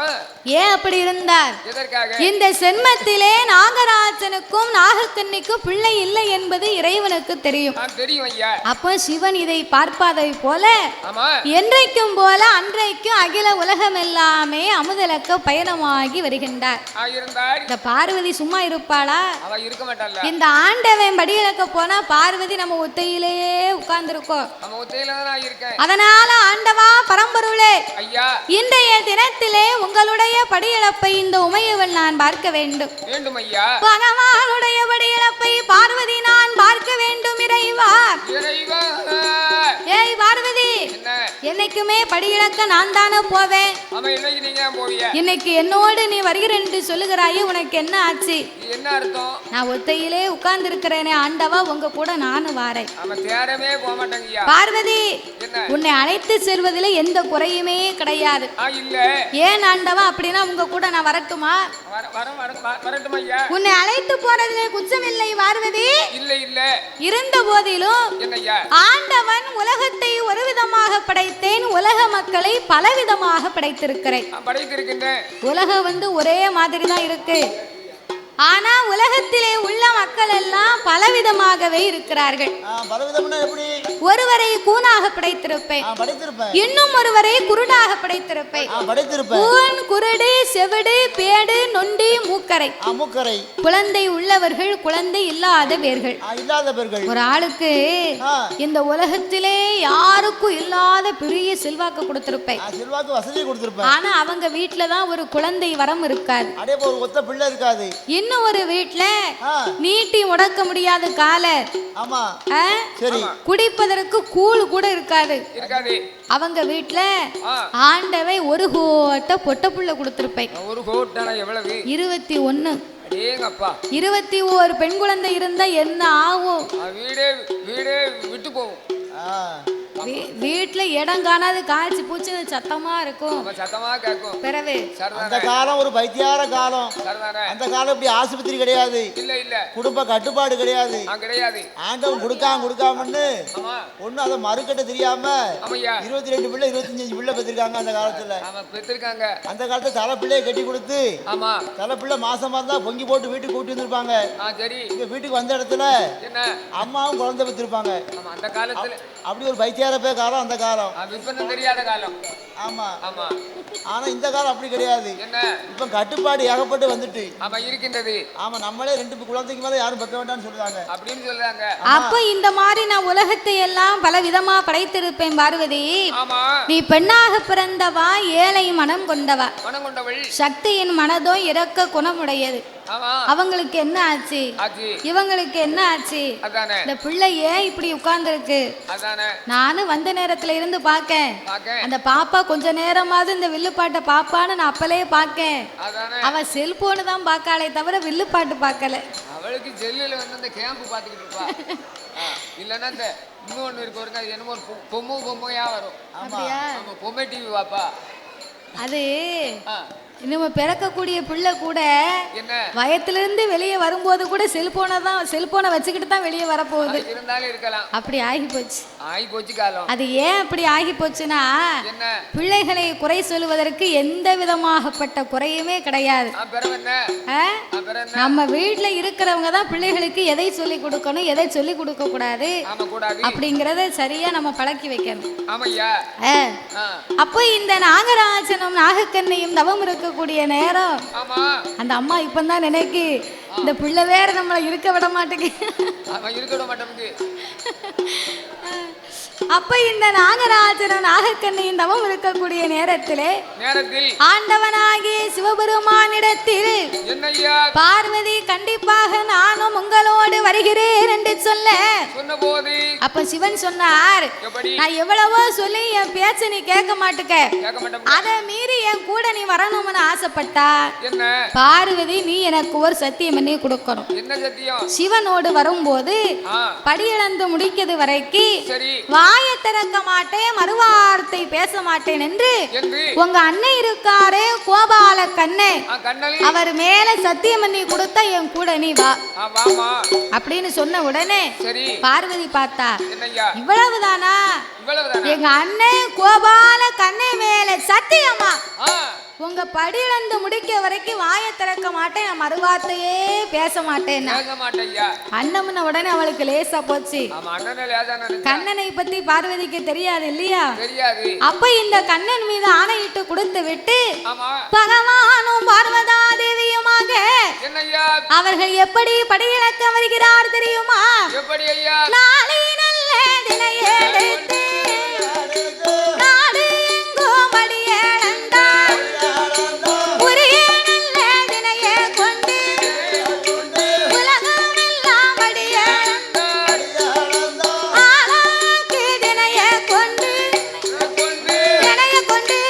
ஏன் அப்படி இருந்தார்? எதற்காக? இந்த சென்மத்திலே நாகராஜனுக்கும் நாகக்கண்ணிக்கும் பிள்ளை இல்லை என்பது இறைவனுக்கு தெரியும். தெரியும் ஐயா. அப்போ சிவன் இதை பார்ப்பதை போல ஆமா, என்றைக்கும் போல அன்றைக்கும் அகில உலகம் எல்லாமே அமுதலக்க பயணமாகி வருகின்றார். இந்த பார்வதி சும்மா இருப்பாளா? அவ இருக்க மாட்டாள. இந்த ஆண்டவன் படியிலக்க போனா பார்வதி நம்ம ஒத்தையிலேயே உட்கார்ந்துருக்கோம். நம்ம ஒத்தையில தான் இருக்கேன். அதனால ஆண்டவா பரம்பொருளே ஐயா, இன்றைய தினத்திலே உங்களுடைய படியிழப்பை இந்த உமையவள் நான் பார்க்க வேண்டும். வேண்டும் ஐயா. பகவானுடைய படியிழப்பை பார்வதி நான் பார்க்க வேண்டும். இறைவா, இறைவா. ஏய் பார்வதி, என்னைக்குமே படியிழக்க நான் தானே போவேன். இன்னைக்கு என்னோடு நீ வருகிற என்று சொல்லுகிறாயே, உனக்கு என்ன ஆச்சு? என்ன அர்த்தம்? நான் ஒத்தையிலே உட்கார்ந்து இருக்கிறேனே ஆண்டவா, உங்க கூட நானும் வாரேன். பார்வதி, உன்னை அழைத்து செல்வதில் எந்த குறையுமே கிடையாது. ஏன் ஆண்டவா அப்படின்னா உங்க கூட நான் வரட்டுமா? உன்னை அழைத்து போறதுல குற்றம் இல்லை பார்வதி. இருந்த போதிலும் ஆண்டவன் உலகத்தை ஒரு விதமாக படைத்தேன், உலக மக்களை பலவிதமாக படைத்திருக்கிறேன். உலகம் ஒரே மாதிரி தான் இருக்கு. ஆனா உலகத்திலே உள்ள மக்கள் எல்லாம் பலவிதமாகவே இருக்கிறார்கள். ஒருவரை கூனாக படைத்திருப்பேன், இன்னும் ஒருவரை குருடாக படைத்திருப்பேன். கூன், குருடு, செவிடு, பேடு, நொண்டி, மூக்கரை. குழந்தை உள்ளவர்கள், குழந்தை இல்லாதவர்கள். ஒரு ஆளுக்கு இந்த உலகத்திலே யாருக்கும் இல்லாத பெரிய செல்வாக்கு கொடுத்திருப்பேன். ஆனா அவங்க வீட்டுலதான் ஒரு குழந்தை வரம் இருக்காது. இன்னும் ஒரு வீட்டுல நீட்டி முடக்க முடியாத கால, குடிப்பதற்கு கூழ் கூட இருக்காது. அவங்க வீட்டுல ஆண்டவை ஒரு கோட்டை பொட்ட புள்ள கொடுத்திருப்பேன். 21. 21 பெண் குழந்தை இருந்தா என்ன ஆகும்? விட்டு போகும். வீட்டுல இடம் காணாது காய்ச்சி பூச்சி சத்தமா இருக்கும். பிறகு அந்த காலம் ஒரு பைத்தியார காலம். அந்த காலம் இப்படி ஆஸ்பத்திரி கிடையாது, குடும்ப கட்டுப்பாடு கிடையாது. ஆண்டவன் கொடுக்காமன்னு ஒண்ணு அதை மறுக்கட்ட தெரியாம 22 பிள்ளை 25 பிள்ளை பெற்றிருக்காங்க அந்த காலத்துல. அந்த காலத்துல தலை பிள்ளையை கட்டி கொடுத்து தலை பிள்ளை மாசமா இருந்தா பொங்கி போட்டு வீட்டுக்கு கூட்டி வந்திருப்பாங்க. வீட்டுக்கு வந்த இடத்துல அம்மாவும் குழந்தை பெற்றிருப்பாங்க. அப்படி ஒரு பைத்தியார காலம் அந்த காலம், தெரியாத காலம். ஆமா ஆமா. ஆனா இந்த காலம் அப்படி கிடையாது. இப்ப கட்டுப்பாடு ஏகப்பட்டு வந்துட்டு இருக்கின்றது. ஆமா, நம்மளே 2 குழந்தைக்கு மேல யாரும் பெற்ற வேண்டாம்னு சொல்றாங்க அப்படின்னு சொல்றாங்க. அப்ப இந்த மாதிரி நான் உலகத்தை எல்லாம் பல விதமா படைத்திருப்பேன் பார்வதி. நீ பெண்ணாக பிறந்தவா, ஏழை மனம் கொண்டவா, சக்தியின் மனதோ இறக்க குணமுடையது. அவங்களுக்கு என்ன ஆச்சு, இவங்களுக்கு என்ன ஆச்சு? இந்த பிள்ளை ஏன் இப்படி உட்கார்ந்து இருக்கு? நானும் வந்த நேரத்துல இருந்து பாக்கேன், அந்த பாப்பா கொஞ்ச நேரமாவது இந்த வில்லுப்பாட்டை பாப்பான்னு நான் அப்பலே பாக்கேன். அவ செல்போனு தான் பாக்காளே தவிர வில்லுப்பாட்டு பாக்கல. அவளுக்கு செல்லுல அந்த கேம்ப் பாத்துக்கிட்டு இருப்பா. இல்லன்னா இந்த இன்னொன்னு இருக்கு, ஒரு என்னமோ பொம்மையா வரும். பொம்மை டிவி பாப்பா. அது நம்ம பிறக்கக்கூடிய பிள்ளை கூட வயத்திலிருந்து வெளியே வரும்போது கூட செல்போனை வச்சுக்கிட்டு தான் வெளியே வரப்போகுது. அப்படி ஆகி போச்சு காலம். அது ஏன் அப்படி ஆகி போச்சுன்னா, பிள்ளைகளை குறை சொல்வதற்கு எந்த விதமாகப்பட்ட குறையுமே கிடையாது. நம்ம வீட்டுல இருக்கிறவங்க தான் பிள்ளைகளுக்கு எதை சொல்லி கொடுக்கணும், எதை சொல்லி கொடுக்க கூடாது அப்படிங்கறத சரியா நம்ம பழக்கி வைக்கணும். அப்போ இந்த நாகராஜனும் நாகக்கண்ணையும் தவம் இருக்க கூடிய நேரம் அந்த அம்மா இப்பதான் நினைக்கு, இந்த பிள்ளை வேற நம்மள இருக்க விட மாட்டேங்குது. அப்ப இந்த நாகராஜனும் நாகக்கண்ணையும் தவம் இருக்கக்கூடிய நேரத்தில் ஆண்டவனாகிய சிவபெருமானிடத்தில் பார்வதி கண்டிப்பாக நானும் உங்களோடு வருகிறேன் என்று சொல்ல சொன்னபோது அப்ப சிவன் சொன்னார், நான் எவ்வளவோ சொல்லி என் பேச்ச நீ கேட்க மாட்டுக்க, அதை மீறி என் கூட நீ வரணும்னு ஆசைப்பட்டா என்ன பார்வதி நீ எனக்கு ஒரு சத்தியம் பண்ணி கொடுக்கணும். என்ன சத்தியம்? சிவனோடு வரும்போது படியிழந்து முடிக்கிறது வரைக்கும் வாயை திறக்க மாட்டேன், மறுவார்த்தை பேச மாட்டேன் என்று உங்க அண்ணன் இருக்காரே கோபால கண்ணே, அவர் மேல சத்தியம் பண்ணி கொடுத்தா என் கூட நீ வா அப்படின்னு சொன்ன உடனே பார்வதி பார்த்தா, இவ்வளவுதானா? எங்க அண்ணன் கோபால கண்ணே மேல சத்தியமா உங்க படியிழந்து முடிக்க வரைக்கும் வாயை திறக்க மாட்டேன், நான் மறுவார்த்தையே பேச மாட்டேன். அண்ணம்ன உடனே அவளுக்கு லேசா போச்சு. கண்ணனை பத்தி பார்வதிக்கு தெரியாது இல்லையா? அப்ப இந்த கண்ணன் மீது ஆணையிட்டு கொடுத்து விட்டு பகவானும் பார்வதா தேவியுமாக அவர்கள் எப்படி படியிழக்க வருகிறார் தெரியுமா? நாளை நல்ல தினையே நாடு எங்கும் படியிழந்தார் உரிய நல்ல தினையே கொண்டு உலகம் எல்லாம் படியிழந்தார் ஆளாக்கு தினையே கொண்டு தினைய கொண்டு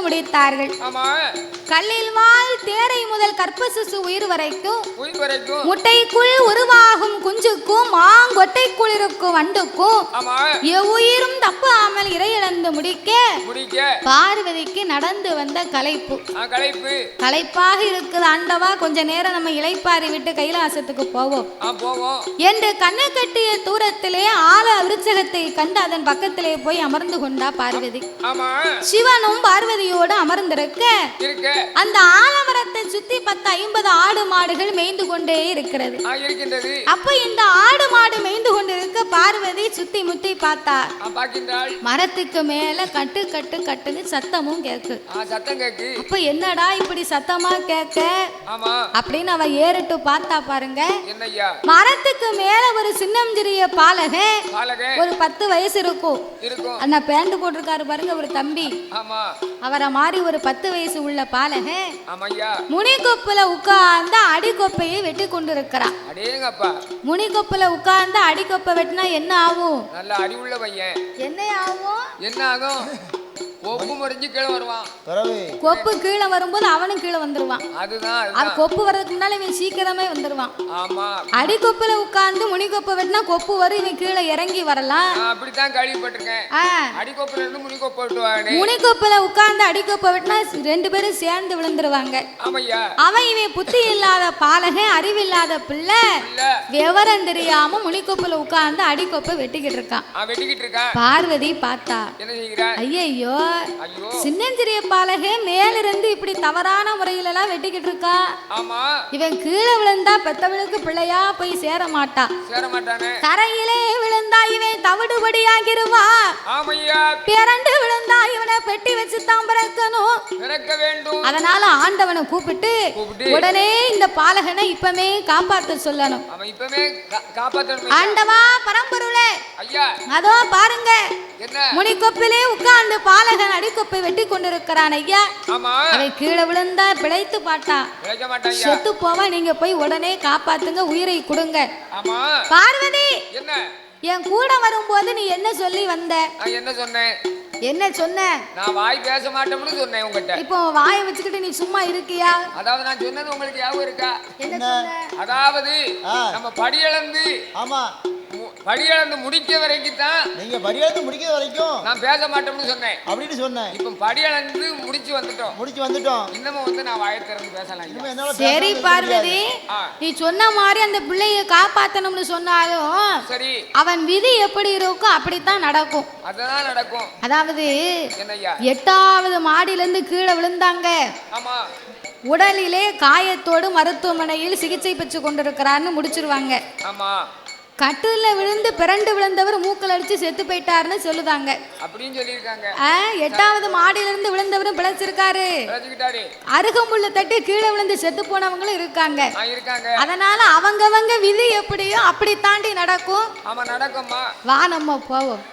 முடித்தார்கள். கல்லில் வாழ் தேரை முதல் கற்ப சிசு உயிர் வரைக்கும் முட்டைக்குள் உருவாகும் குஞ்சுக்கும் மாங்கொட்டைக்குள் இருக்கும் வண்டுக்கும் எவ்வுயிரும் தப்பாமல் இறையிழந்து முடிக்க பார்வதிக்கு நடந்து வந்த களைப்பு. களைப்பாக இருக்குது ஆண்டவா, கொஞ்ச நேரம் நம்ம இளைப்பாரி விட்டு கைலாசத்துக்கு போவோம் என்று கண்ணை கட்டிய தூரத்திலே ஆல விருச்சகத்தை கண்டு அதன் பக்கத்திலே போய் அமர்ந்து கொண்டா பார்வதி. சிவனும் பார்வதியோடு அமர்ந்திருக்க அந்த ஆலமரத்தை சுத்தி 10-50 ஆடு மாடுகள் மேய்ந்து கொண்டே இருக்கிறது. அப்ப இந்த ஆடு மாடு மேய்ந்து கொண்டிருக்க பார்வதி சுத்தி முத்தி பார்த்தா மரத்துக்கு மேல கட்டு கட்டு கட்டுன்னு சத்தமும் கேக்கு. அப்ப என்னடா இப்படி சத்தமா கேட்க அப்படின்னு அவ ஏறிட்டு பார்த்தா பாருங்க, மரத்துக்கு மேல ஒரு சின்னஞ்சிறிய பாலகை, ஒரு 10 வயசு இருக்கும், அண்ணா பேண்ட் போட்டிருக்காரு பாருங்க ஒரு தம்பி, அவரை மாதிரி ஒரு 10 வயசு உள்ள பாலகை முனிகொப்புல உட்கார்ந்து அடிக்கொப்பையை வெட்டி கொண்டிருக்கிறான். முனிகொப்புல உட்கார்ந்து அடிக்கொப்பை வெட்டினா என்ன ஆகும்? நல்ல அடி உள்ள பையன். என்ன ஆகும்? என்ன ஆகும்? கொப்பு முறிஞ்சு கீழே வருவான். கொப்பு கீழே வரும்போது அவனும் கீழே வந்துருவான். அது கொப்பு வர்றதுக்கு முன்னால இவன் சீக்கிரமே வந்துருவான். அடி கொப்புல உட்கார்ந்து முனிகொப்பை வெட்டினா கொப்பு வரும், இவன் கீழே இறங்கி வரலாம். அப்படித்தான் கேள்விப்பட்டிருக்கேன். அடிக்கொப்புல இருந்து முனிகொப்பை வெட்டுவாங்க. முனிகொப்புல உட்கார்ந்து அடிக்கொப்பை வெட்டினா 2 பேரும் சேர்ந்து விழுந்துருவாங்க. அவன் இவன் புத்தி இல்லாத பாலகை, அறிவில்லாத பிள்ளை, விவரம் தெரியாம முனிகொப்புல உட்கார்ந்து அடிக்கொப்பை வெட்டிக்கிட்டு இருக்கான். பார்வதி பார்த்தா, ஐயோ சின்னஞ்சிறிய பாலகை மேலிருந்து இப்படி தவறான முறையில எல்லாம் வெட்டிக்கிட்டு இருக்கா. இவன் கீழே விழுந்தா பெத்தவளுக்கு பிள்ளையா போய் சேர மாட்டா. தரையிலே விழுந்தா இவன் தவிடுபடியாகிருவா. பிறண்டு விழுந்தா இவனை பெட்டி வச்சு தான் பிறக்கணும். அதனால ஆண்டவனை கூப்பிட்டு உடனே இந்த பாலகனை இப்பமே காப்பாற்ற சொல்லணும். ஆண்டவா பரம்பொருளே, அதோ பாருங்க முனிக்கொப்பிலே உட்கார்ந்து பாலகன் அடிக்கொப்பை வெட்டி கொண்டிருக்கிறான் ஐயா. அவன் கீழே விழுந்தா பிழைத்து பாட்டா செத்து போவா. நீங்க போய் உடனே காப்பாத்துங்க, உயிரை கொடுங்க. பார்வதி என் கூட வரும்போது நீ என்ன சொல்லி வந்த? என்ன சொன்னேன்? என்ன சொன்ன? நான் வாய் பேச மாட்டேன்னு சொன்னேன் உங்ககிட்ட. இப்போ வாயை வச்சுக்கிட்டு நீ சும்மா இருக்கியா? அதாவது நான் சொன்னது உங்களுக்கு ஞாபகம் இருக்கா? என்ன சொன்ன? அதாவது நம்ம படியளந்து படியளந்து முடிக்க வரைக்கும் தான். நீங்க படியளந்து முடிக்க வரைக்கும் நான் பேச மாட்டேன்னு சொன்னேன். அப்படின்னு சொன்னேன். இப்போ படியளந்து முடிச்சு வந்துட்டோம். இன்னமும் வந்து நான் வாயை திறந்து பேசலாம். சரி பார்வதி, நீ சொன்ன மாதிரி அந்த பிள்ளையை காப்பாத்தணும்னு சொன்னாலும் சரி, அவன் விதி எப்படி இருக்கோ அப்படித்தான் நடக்கும். அதான் நடக்கும். அதாவது 8வது மாடியில இருந்து கீழே விழுந்தாங்க. உடலிலே காயத்தோடு மருத்துவமனையில் சிகிச்சை பெற்று கொண்டிருக்கிறார்னு முடிச்சிருவாங்க. கட்டுல விழுந்து பிறண்டு விழுந்தவர் மூக்கல் அடிச்சு செத்து போயிட்டாருன்னு சொல்லுதாங்க. அப்படின்னு சொல்லிருக்காங்க. 8வது மாடியில இருந்து விழுந்தவரும் பிழைச்சிருக்காரு. அருகம்புல்ல தட்டி கீழே விழுந்து செத்து போனவங்களும் இருக்காங்க. அதனால அவங்கவங்க விதி எப்படியோ அப்படி தாண்டி நடக்கும். வா நம்ம போவோம்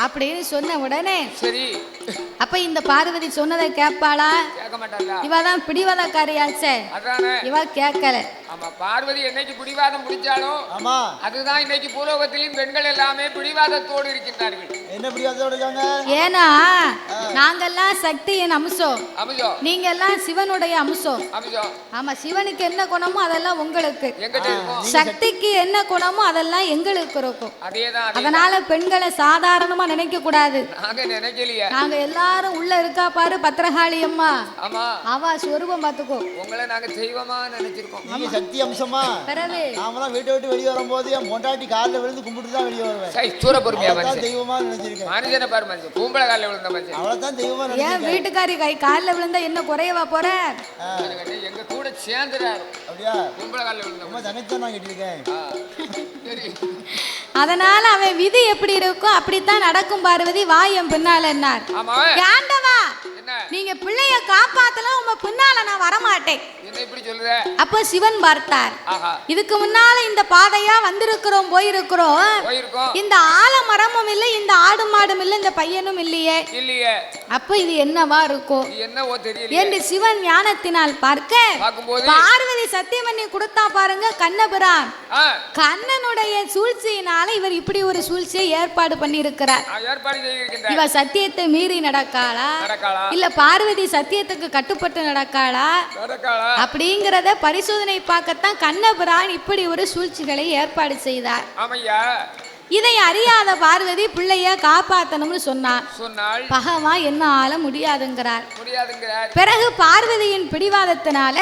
அப்படின்னு சொன்ன உடனே சரி. அப்ப இந்த பார்வதி சொன்னதை கேட்பாளா? இவதான் பிடிவாதக்காரியாச்சே, இவ கேட்கல. பார்வதி என்னைக்கு பிடிவாதம் முடிச்சாலும் அதுதான் இன்னைக்கு பூலோகத்திலும் பெண்கள் எல்லாமே பிடிவாதத்தோடு இருக்கின்றார்கள். என்ன பிடிவாதத்தோடு இருக்காங்க? ஏன்னா நாங்கெல்லாம் சக்தியின் அம்சம், நீங்க எல்லாம் சிவனுடைய அம்சம். ஆமா, சிவனுக்கு என்ன குணமோ அதெல்லாம் உங்களுக்கு, சக்திக்கு என்ன குணமோ அதெல்லாம் எங்களுக்கு இருக்கும். அதனால பெண்களை சாதாரணமா நினைக்க கூடாது. நாங்க எல்லாரும் உள்ள இருக்கா பாரு பத்திரகாளி அம்மா, அவ சொரூபம் பாத்துக்கோ. உங்களை நாங்க தெய்வமா நினைச்சிருக்கோம். நீங்க சக்தி அம்சமா. நாமெல்லாம் வீட்டை விட்டு வெளியே வரும்போது என் பொண்டாட்டி காலில் விழுந்து கும்பிட்டு தான் வெளியே வருவேன். தெய்வமா நினைச்சிருக்கேன். மனுஷனை பாரு, மனுஷன் பூம்பளை காலில் விழுந்த மனுஷன் அவ்வளவுதான் தெய்வமா நினைச்சிருக்கேன். ஏன் வீட்டுக்காரி கை காலில் விழுந்தா என்ன குறையவா போற? எங்க கூட சேர்ந்துறாரு. அப்படியா? பூம்பளை காலில் விழுந்த தங்கச்சி நான் கேட்டிருக்கேன். அதனால அவன் விதி எப்படி இருக்கும் அப்படித்தான் நடக்கும். பார்வதி வாயம் பின்னால என்னார்? ஆண்டவா, நீங்க பிள்ளைய காப்பாத்தல உங்க பின்னால நான் வரமாட்டேன். அப்ப சிவன் பார்த்தார், இதுக்கு முன்னால இந்த பாதையா வந்திருக்கிறோம், போயிருக்கிறோம். இந்த ஆலமரமும் இல்லை, இந்த ஆடு மாடும் இல்லை, இந்த பையனும் இல்லையே. அப்ப இது என்னவா இருக்கும் என்று சிவன் ஞானத்தினால் பார்க்க பார்வதி சத்தியம் பண்ணி கொடுத்தா பாருங்க. கண்ணபிரான் கண்ணனுடைய சூழ்ச்சியினால இவர் இப்படி ஒரு சூழ்ச்சியை ஏற்பாடு பண்ணி இருக்கிறார். இவ சத்தியத்தை மீறி நடக்காளா இல்ல பார்வதி சத்தியத்துக்கு கட்டுப்பட்டு நடக்காளா அப்படிங்கறத பரிசோதனை பார்க்கத்தான் கண்ணபிரான் இப்படி ஒரு சூழ்ச்சிகளை ஏற்பாடு செய்தார். இதை அறியாத பார்வதி பிள்ளைய காப்பாத்தணும்னு சொன்னாள். பகவா என்ன ஆள முடியாதுங்கிறார். பிறகு பார்வதியின் பிடிவாதத்தினால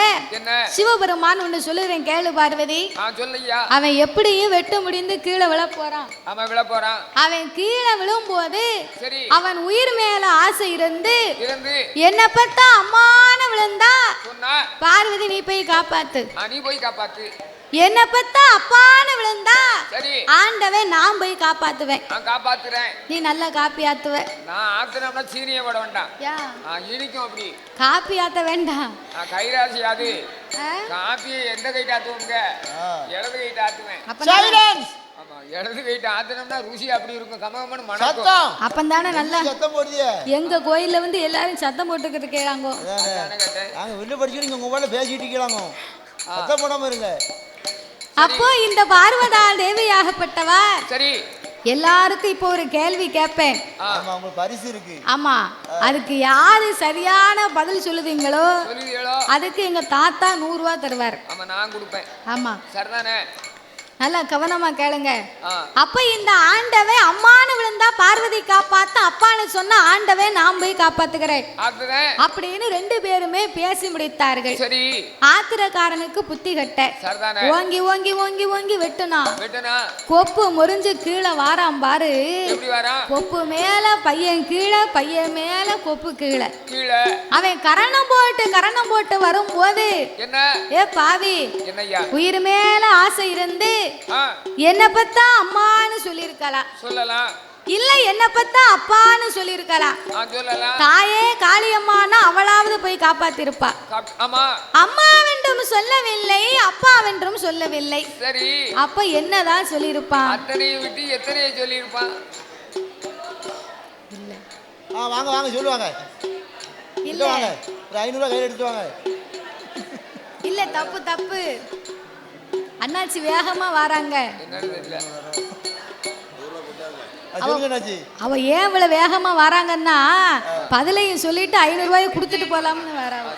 சிவபெருமான் ஒண்ணு சொல்லுறேன் கேளு பார்வதி. அவன் எப்படியும் வெட்டு முடிந்து கீழே விழ போறான். அவன் கீழே விழும்போது அவன் உயிர் மேல ஆசை இருந்து என்ன பத்தா அம்மான விழுந்தா பார்வதி நீ போய் காப்பாத்து. என்ன பத்தா அப்பான்னு விழுந்தா ஆண்டவன் நான் போய் காப்பாத்துவேன். நீ நல்லா காப்பி ஆத்துவ. சீனியை போட வேண்டாம், காப்பி ஆத்த வேண்டாம். கைராசி அது காப்பியை எந்த கைட்டு ஆத்துவோங்க? இடது கைட்டு ஆத்துவேன். இடது கைட்டு ஆத்தனம்னா ருசி அப்படி இருக்கும். கமகமனு மணக்கும். அப்பந்தானே நல்லா சத்தம் போடுதியே. எங்க கோயில்ல வந்து எல்லாரும் சத்தம் போட்டுக்கிட்டு இருக்காங்க. நாங்க வெளில படிச்சுட்டு உங்க மேல பேசிட்டு இருக்காங்க. சத்தம் போடாம இருங்க. அப்போ இந்த பார்வதா தேவியாகப்பட்டவா சரி. எல்லாருக்கும் இப்போ ஒரு கேள்வி கேட்பேன். பரிசு இருக்கு. ஆமா, அதுக்கு யாரு சரியான பதில் சொல்லுவீங்களோ அதுக்கு எங்க தாத்தா 100 ரூபாய் தருவார். ஆமா சரிதானே? நல்லா கவனமா கேளுங்க. அப்ப இந்த ஆண்டவே அம்மானு விழுந்தா பார்வதி காப்பாத்த, அப்பான்னு சொன்ன ஆண்டவே நான் போய் காப்பாத்துக்கிறேன் அப்படின்னு 2 பேருமே பேசி முடித்தார்கள். ஆத்திரக்காரனுக்கு புத்தி கட்ட ஓங்கி ஓங்கி ஓங்கி ஓங்கி வெட்டுனா கொப்பு முறிஞ்சு கீழே வாராம் பாரு. கொப்பு மேல பையன் கீழே, பையன் மேல கொப்பு கீழே. அவன் கரணம் போட்டு வரும்போது ஏ பாவி, உயிர் மேல ஆசை இருந்து என்ன பத்தா அம்மான்னு சொல்லலாம், இல்ல என்ன பத்தா அப்பான்னு சொல்லிருக்கலாம். தாயே காளியம்மானா அவளாவது போய் காப்பாத்திருப்பா. அம்மாவென்றும் சொல்லவில்லை, அப்பாவென்றும் சொல்லவில்லை. அப்ப என்னதான் சொல்லிருப்பான்? இல்ல வாங்க வாங்க சொல்லுவாங்க. இல்ல வாங்க ஒரு 500 ரூபாய் கையில் எடுத்து வாங்க. இல்ல தப்பு தப்பு. அண்ணாச்சி வேகமா வராங்க. சொல்லுங்க அண்ணாச்சி. அவ ஏன் இவ்வளவு வேகமா வராங்கன்னா பதிலையும் சொல்லிட்டு 500 ரூபாயை கொடுத்துட்டு போலாம்னு வராங்க.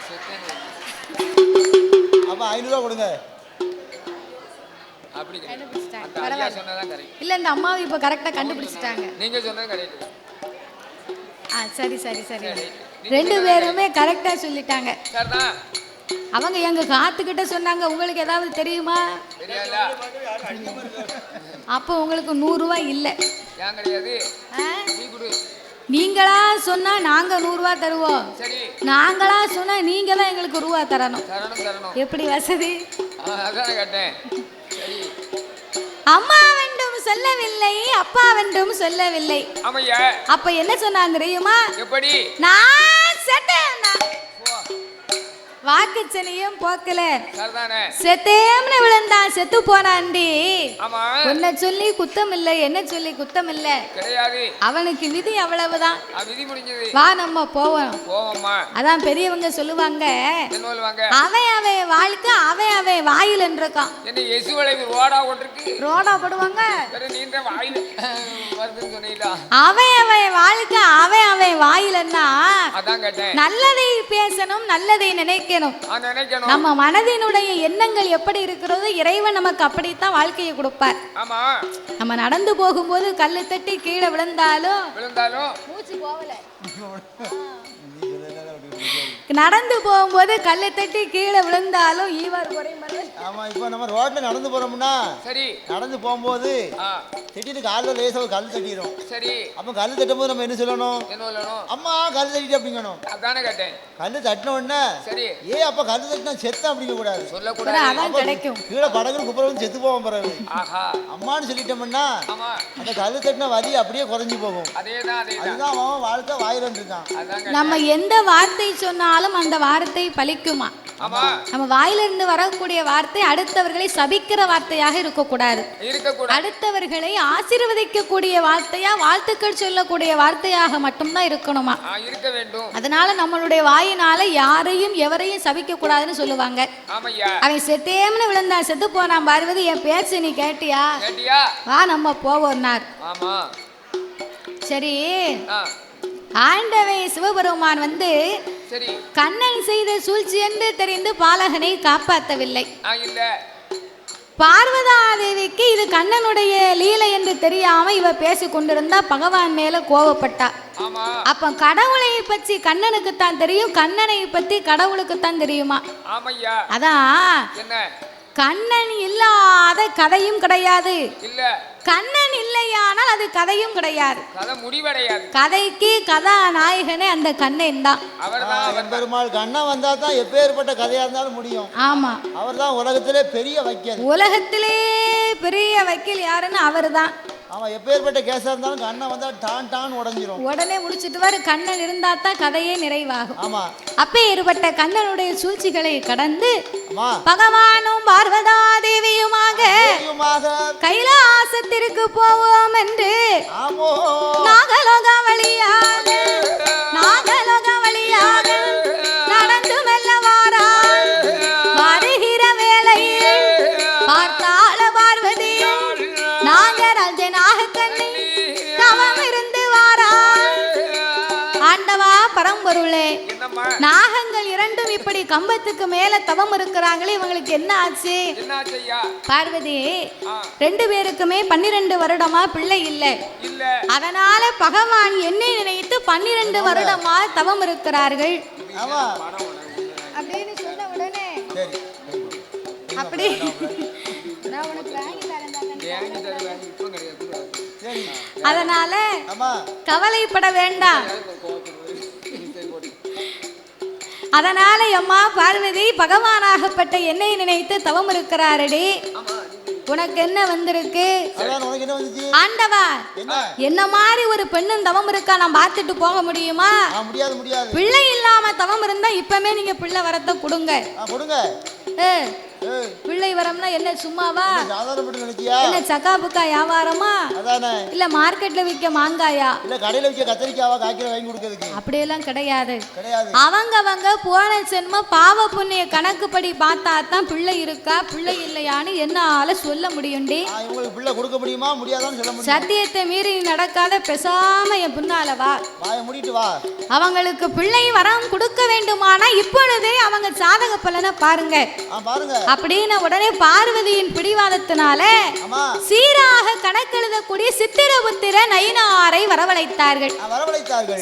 அப்ப 500 ரூபாய் கொடுங்க. அப்படி கண்டுபிடிச்சிட்டாங்க. அந்த ஐயா சொன்னதான் கரெக்ட். இல்ல இந்த அம்மாவை இப்ப கரெக்டா கண்டுபிடிச்சிட்டாங்க. நீங்க சொன்னது கரெக்ட். சரி சரி சரி. ரெண்டு பேருமே கரெக்டா சொல்லிட்டாங்க. சரிதான். அவங்க எங்க காத்துக்கிட்ட சொன்னாங்க உங்களுக்கு ஏதாவது தெரியுமா? தெரியாதா? அப்போ உங்களுக்கு 100 ரூபாய் இல்ல. ஏன் கிடையாது? நீ கொடு. நீங்களா சொன்னா நாங்க 100 ரூபாய் தருவோம். சரி. நாங்களா சொன்னா நீங்க தான் எங்களுக்கு ரூபா தரணும். தரணும். எப்படி வசதி? அதான் கேட்டேன். சரி. அம்மா வேண்டும் சொல்லவில்லை, அப்பா வேண்டும் சொல்லவில்லை. ஆமையா. அப்ப என்ன சொன்னாங்க தெரியுமா? எப்படி? நான் செத்தேன். வாக்குச்சனியும் போக்கல செத்தேம்னு விழுந்தான், செத்து போனாண்டி. உன்னை சொல்லி குத்தம் இல்லை, என்ன சொல்லி குத்தம் இல்லை கிடையாது. அவனுக்கு விதி அவ்வளவுதான். விதி முடிஞ்சது. வா நம்ம போவோம். அதான் பெரியவங்க சொல்லுவாங்க, அவன் அவன் வாழ்க்கை அவன் அவன் வாயில் இருக்கான். ரோடா போடுவாங்க. அவன் அவன் வாழ்க்கை அவன் அவன் வாயிலன்னா நல்லதை பேசணும், நல்லதை நினைக்கணும். நம்ம மனதினுடைய எண்ணங்கள் எப்படி இருக்கிறதோ இறைவன் நமக்கு அப்படித்தான் வாழ்க்கையை கொடுப்பார். நம்ம நடந்து போகும்போது கல்லு தட்டி கீழே விழுந்தாலும் மூச்சு போகல. நடந்து போகும்போது கல்லை தட்டி கீழே விழுந்தாலும் ஈவார் குறைமலை. ஆமா, இப்போ நம்ம ரோட்ல நடந்து போறோம்னா சரி, நடந்து போகும்போது திட்டிட்டு காலில் லேசா ஒரு கல் தட்டிடும். சரி, அப்போ கல் தட்டும் போது நம்ம என்ன சொல்லணும்? அம்மா கல் தட்டிட்டு அப்படிங்கணும். அதானே கேட்டேன். கல் தட்டின உடனே சரி அப்ப கல் தட்டினா செத்த அப்படிங்க கூடாது, சொல்லக்கூடாது. அதான் கிடைக்கும். கீழே படகுன்னு குப்புறம் செத்து போவோம். பிறகு அம்மான்னு சொல்லிட்டோம்னா அந்த கல் தட்டின வலி அப்படியே குறைஞ்சி போகும். அதுதான் அவன் வாழ்க்கை வாயில இருக்கான். நம்ம எந்த வார்த்தை சொன்னாலும் அந்த வார்த்தை பலிக்குமா? நம்ம வாயிலிருந்து வரக்கூடிய வார்த்தை அடுத்தவர்களை சபிக்கிற வார்த்தையாக இருக்கக்கூடாது. அடுத்தவர்களை ஆசீர்வதிக்கக்கூடிய வார்த்தையா, வாழ்த்துக்கள் சொல்லக்கூடிய வார்த்தையாக மட்டும்தான் இருக்கணுமா? அதனால நம்மளுடைய வாயினால யாரையும் எவரையும் சபிக்க கூடாதுன்னு சொல்லுவாங்க. அவன் செத்தேம்னு விழுந்தான், செத்து போனான். பார்வதி என் பேச்சு நீ கேட்டியா? வா நம்ம போவோம்னார். சரி, ஆண்டவன் சிவபெருமான் வந்து கண்ணன் செய்த சூழ்ச்சி என்று தெரிந்து பாலகனை காப்பாற்றவில்லை. பார்வதாதேவிக்கு இது கண்ணனுடைய லீலை என்று தெரியாம இவ பேசி கொண்டிருந்தா பகவான் மேல கோவப்பட்டா. அப்ப கடவுளை பற்றி கண்ணனுக்கு தான் தெரியும், கண்ணனை பத்தி கடவுளுக்கு தான் தெரியுமா? அதான் கண்ணன் இல்லாத கதையும் கிடையாது, கண்ணன் இல்லையானால் அது கதையும் கிடையாது. கதைக்கு கதாநாயகனே அந்த கண்ணன் தான். பெருமாள் கண்ணன் வந்தா தான் எப்பேற்பட்ட கதையா இருந்தாலும் முடியும். ஆமா, அவர் தான் உலகத்திலே பெரிய வக்கீல். உலகத்திலே பெரிய வக்கீல் யாருன்னு அவர் தான். ஆமா, எப்பேற்பட்ட கேஸா இருந்தாலும் கண்ணன் வந்தா டான் டான் உடைஞ்சிரும். உடனே முடிச்சிட்டு வர கண்ணன் இருந்தா தான் கதையே நிறைவாகும். ஆமா, அப்பேற்பட்ட கண்ணனுடைய சூழ்ச்சிகளை கடந்து பகவானும் பார்வதா தேவியுமாக கைலாசத்திற்கு போவோம் என்று நாகலோக வழியாக நடந்து மெல்ல வாரார். வருகிற வேளையில் பார்த்தால பார்வதி நாகராஜனாக கண்ணி தவம் இருந்து வாரார். ஆண்டவா பரம்பொருளே, நாகங்கள் இரண்டும் இப்படி கம்பத்துக்கு மேல தவம் இருக்கிறாங்களே, இவங்களுக்கு என்ன ஆச்சு? பார்வதி, 2 பேருக்குமே 12 வருடமா பிள்ளை இல்லை. அதனால பகவான் என்னை நினைத்து 12 வருடமா தவம் இருக்கிறார்கள் அப்படின்னு சொன்ன உடனே அப்படி நான் உனக்கு வாங்கி தரேன். அதனால கவலைப்பட வேண்டாம். அதனால அம்மா பார்வதி பகவானாகப்பட்ட என்னை நினைத்து தவம் இருக்கிறாரடி. உனக்கு என்ன வந்திருக்கு? ஆண்டவா, என்ன மாதிரி ஒரு பெண்ணும் தவம் இருக்கா, நான் பார்த்துட்டு போக முடியுமா? பிள்ளை இல்லாம தவம் இருந்தா இப்பமே நீங்க பிள்ளை வரத்தை கொடுங்க. பிள்ளை வரம்னா என்ன சும்மாவா? சாதாரணப்பட்டு நினைச்சியா? என்ன சக்கா புக்கா வியாபாரமா? அதானே. இல்ல மார்க்கெட்ல விற்க மாங்காயா? இல்ல கடையில விற்க கத்திரிக்காவா காய்க்கிற வாங்கி கொடுக்கிறதுக்கு? அப்படியெல்லாம் கிடையாது. கிடையாது. அவங்க போன ஜென்ம பாவ புண்ணிய கணக்குப்படி பார்த்தா தான் பிள்ளை இருக்கா பிள்ளை இல்லையான்னு என்னால சொல்ல முடியும்டி. இவங்களுக்கு பிள்ளை கொடுக்க முடியுமா முடியாதான்னு சொல்ல முடியும். சத்தியத்தை மீறி நடக்காத பேசாம என் பின்னால வா. வாயை மூடிட்டு வா. அவங்களுக்கு பிள்ளை வரம் கொடுக்க வேண்டுமானா இப்பொழுதே அவங்க சாதக பலனை பாருங்க. பாருங்க. அப்படின்னு உடனே பார்வதியின் பிடிவாதத்தினால சீராக கணக்கெழுதக்கூடிய சித்திரபுத்திர நயினாரை வரவழைத்தார்கள்.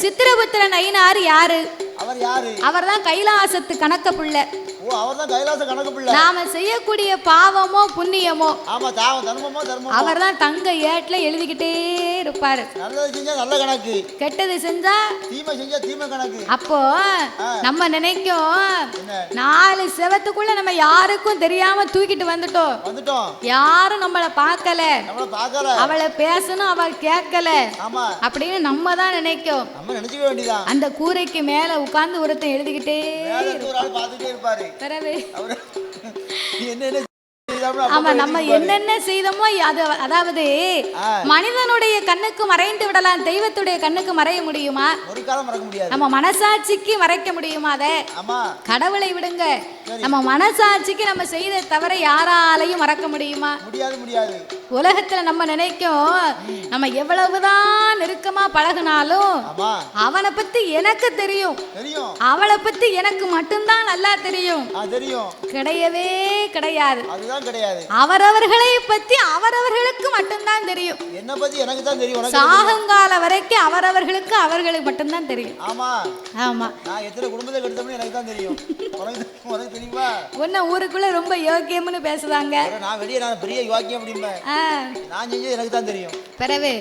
சித்திரபுத்திர நயினார் யாரு? அவர் யாரு? அவர்தான் கைலாசத்து கணக்க பிள்ளை. ஓ, அவர்தான் கைலாச கணக்கு பிள்ளை. நாம செய்யக்கூடிய பாவமோ புண்ணியமோ ஆமா தர்மமோ தர்மமோ அவர்தான் தங்க ஏட்ல எழுதிக்கிட்டே இருப்பாரு. நல்லது செஞ்சா நல்ல கணக்கு, கெட்டது செஞ்சா தீமை செஞ்சா தீமை கணக்கு. அப்போ நம்ம நினைக்கும் 4 செவத்துக்குள்ள நம்ம யாருக்கும் தெரியாம தூக்கிட்டு வந்துட்டோம், யாரும் நம்மள பார்க்கல, அவளை பேசணும் அவ கேட்கல அப்படின்னு நம்ம தான் நினைக்கும். நினைச்சுக்க வேண்டியதான். அந்த கூரைக்கு மேல உட்கார்ந்து ஒருத்தன் எழுதிக்கிட்டே இருப்பாரு. ஆமா, நம்ம என்னென்ன செய்தோமோ அதாவது மனிதனுடைய கண்ணுக்கு மறைந்து விடலாம், தெய்வத்துடைய கண்ணுக்கு மறைய முடியுமா? ஒரு காலம் மறக்க முடியாது. நம்ம மனசாட்சிக்கு மறைக்க முடியுமா? அதை கடவுளை விடுங்க, நம்ம மனசாட்சிக்கு நம்ம செய்த தவிர யாராலையும் மறக்க முடியுமா? முடியாது. உலகத்துல நம்ம நினைக்கும் நம்ம எவ்வளவுதான் நெருக்கமா பழகினாலும் அவனை பத்தி எனக்கு தெரியும், அவளை பத்தி எனக்கு மட்டும்தான் நல்லா தெரியும். கிடையவே கிடையாது. அவரவர்களை பத்தி அவரவர்களுக்கு மட்டும்தான் தெரியும். என்ன பத்தி எனக்கு தான் தெரியும். சாகங்கால வரைக்கும் அவரவர்களுக்கு அவர்களுக்கு மட்டும்தான் தெரியும். ஆமா. நான் எத்தனை குடும்பத்தை கெடுத்தோம்னு எனக்கு தான் தெரியும். உனக்கு தெரியுமா? உன்ன ஊருக்குள்ள ரொம்ப யோக்கியம்னு பேசுவாங்க. நான் வெளியே நான் பெரிய யோக்கியம் அப்படிம்பேன். நான் செஞ்சது எனக்கு தான் தெரியும். பிறகு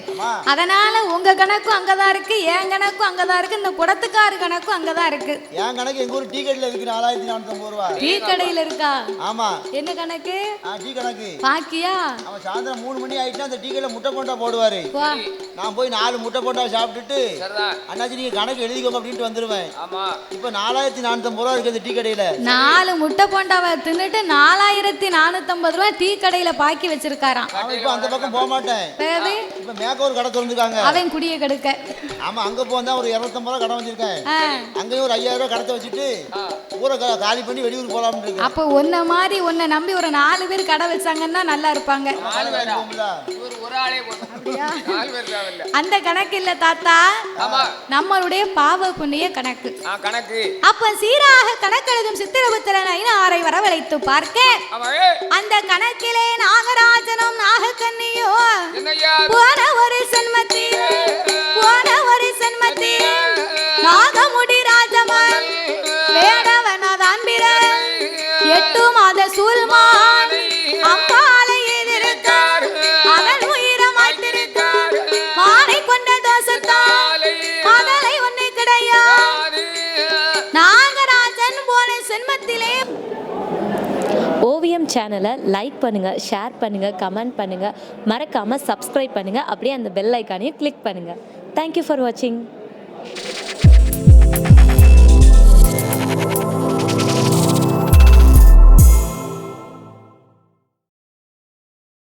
அதனால உங்க கணக்கும் அங்கதான் இருக்கு, என் கணக்கும் அங்கதான் இருக்கு, இந்த குடத்துக்காரு கணக்கும் அங்கதான் இருக்கு. என் கணக்கு எங்க ஊர் டீ கடையில இருக்கு 4450 ரூபாய். டீ கடையில இருக்கா? ஆமா. என்ன கணக்கு? டீ கணக்கு. பாக்கியா? அவன் சாயந்தரம் 3 மணி ஆயிட்டுனா அந்த டீ கடையில முட்டை போண்டா போடுவாரு. நான் போய் 4 முட்டை போண்டா சாப்பிட்டுட்டு அண்ணாச்சி நீங்க கணக்கு எழுதிக்கோங்க அப்படின்ட்டு வந்துருவேன். இப்ப 4450 ரூபாய் இருக்கு டீ கடையில. 4 முட்டை போண்டாவை தின்னுட்டு 4450 ரூபாய் டீ கடையில பாக்கி வச்சிருக்காராம். இப்ப அந்த பக்கம் போக மாட்டேன். இப்ப மேக்க ஒரு கடை திறந்துருக்காங்க. அவன் குடிய கெடுக்க. ஆமா, அங்க போந்தா ஒரு 250 ரூபாய் கடை வச்சிருக்கேன். அங்கேயும் ஒரு 5000 ரூபாய் கடை வச்சுட்டு ஊரை காலி பண்ணி வெளியூர் போலாம்னு இருக்கு. அப்ப உன்ன மாதிரி உன்னை நம்பி ஒரு 4 பேர் கடை வச்சாங்கன்னா நல்லா இருப்பாங்க. அந்த கணக்கு இல்ல தாத்தா, நம்மளுடைய பாவ புண்ணிய கணக்கு. அப்ப சீராக கணக்கெழுதும் சித்திரபுத்திர நயினாரை வரவழைத்து பார்க்க அந்த கணக்கிலே நாகராஜனும் நாகக்கன்னியோ போன ஒரு சன்மத்தில் நாகமுடி ராஜமன் வேடவனதான் பிற 8 மாத சூல்மான் அம்பாலை எதிர்த்தார் அவன் உயிரமாய்த்திருக்கார் மானை கொண்ட தோசத்தால் மதலை ஒண்ணு கிடையாது நாகராஜன் போன சென்மத்திலே. ஓவியம் சேனலை லைக் பண்ணுங்கள், ஷேர் பண்ணுங்கள், கமெண்ட் பண்ணுங்கள், மறக்காமல் சப்ஸ்கிரைப் பண்ணுங்கள், அப்படியே அந்த பெல் ஐக்கானையும் கிளிக் பண்ணுங்கள். தேங்க்யூ ஃபார் வாட்சிங்.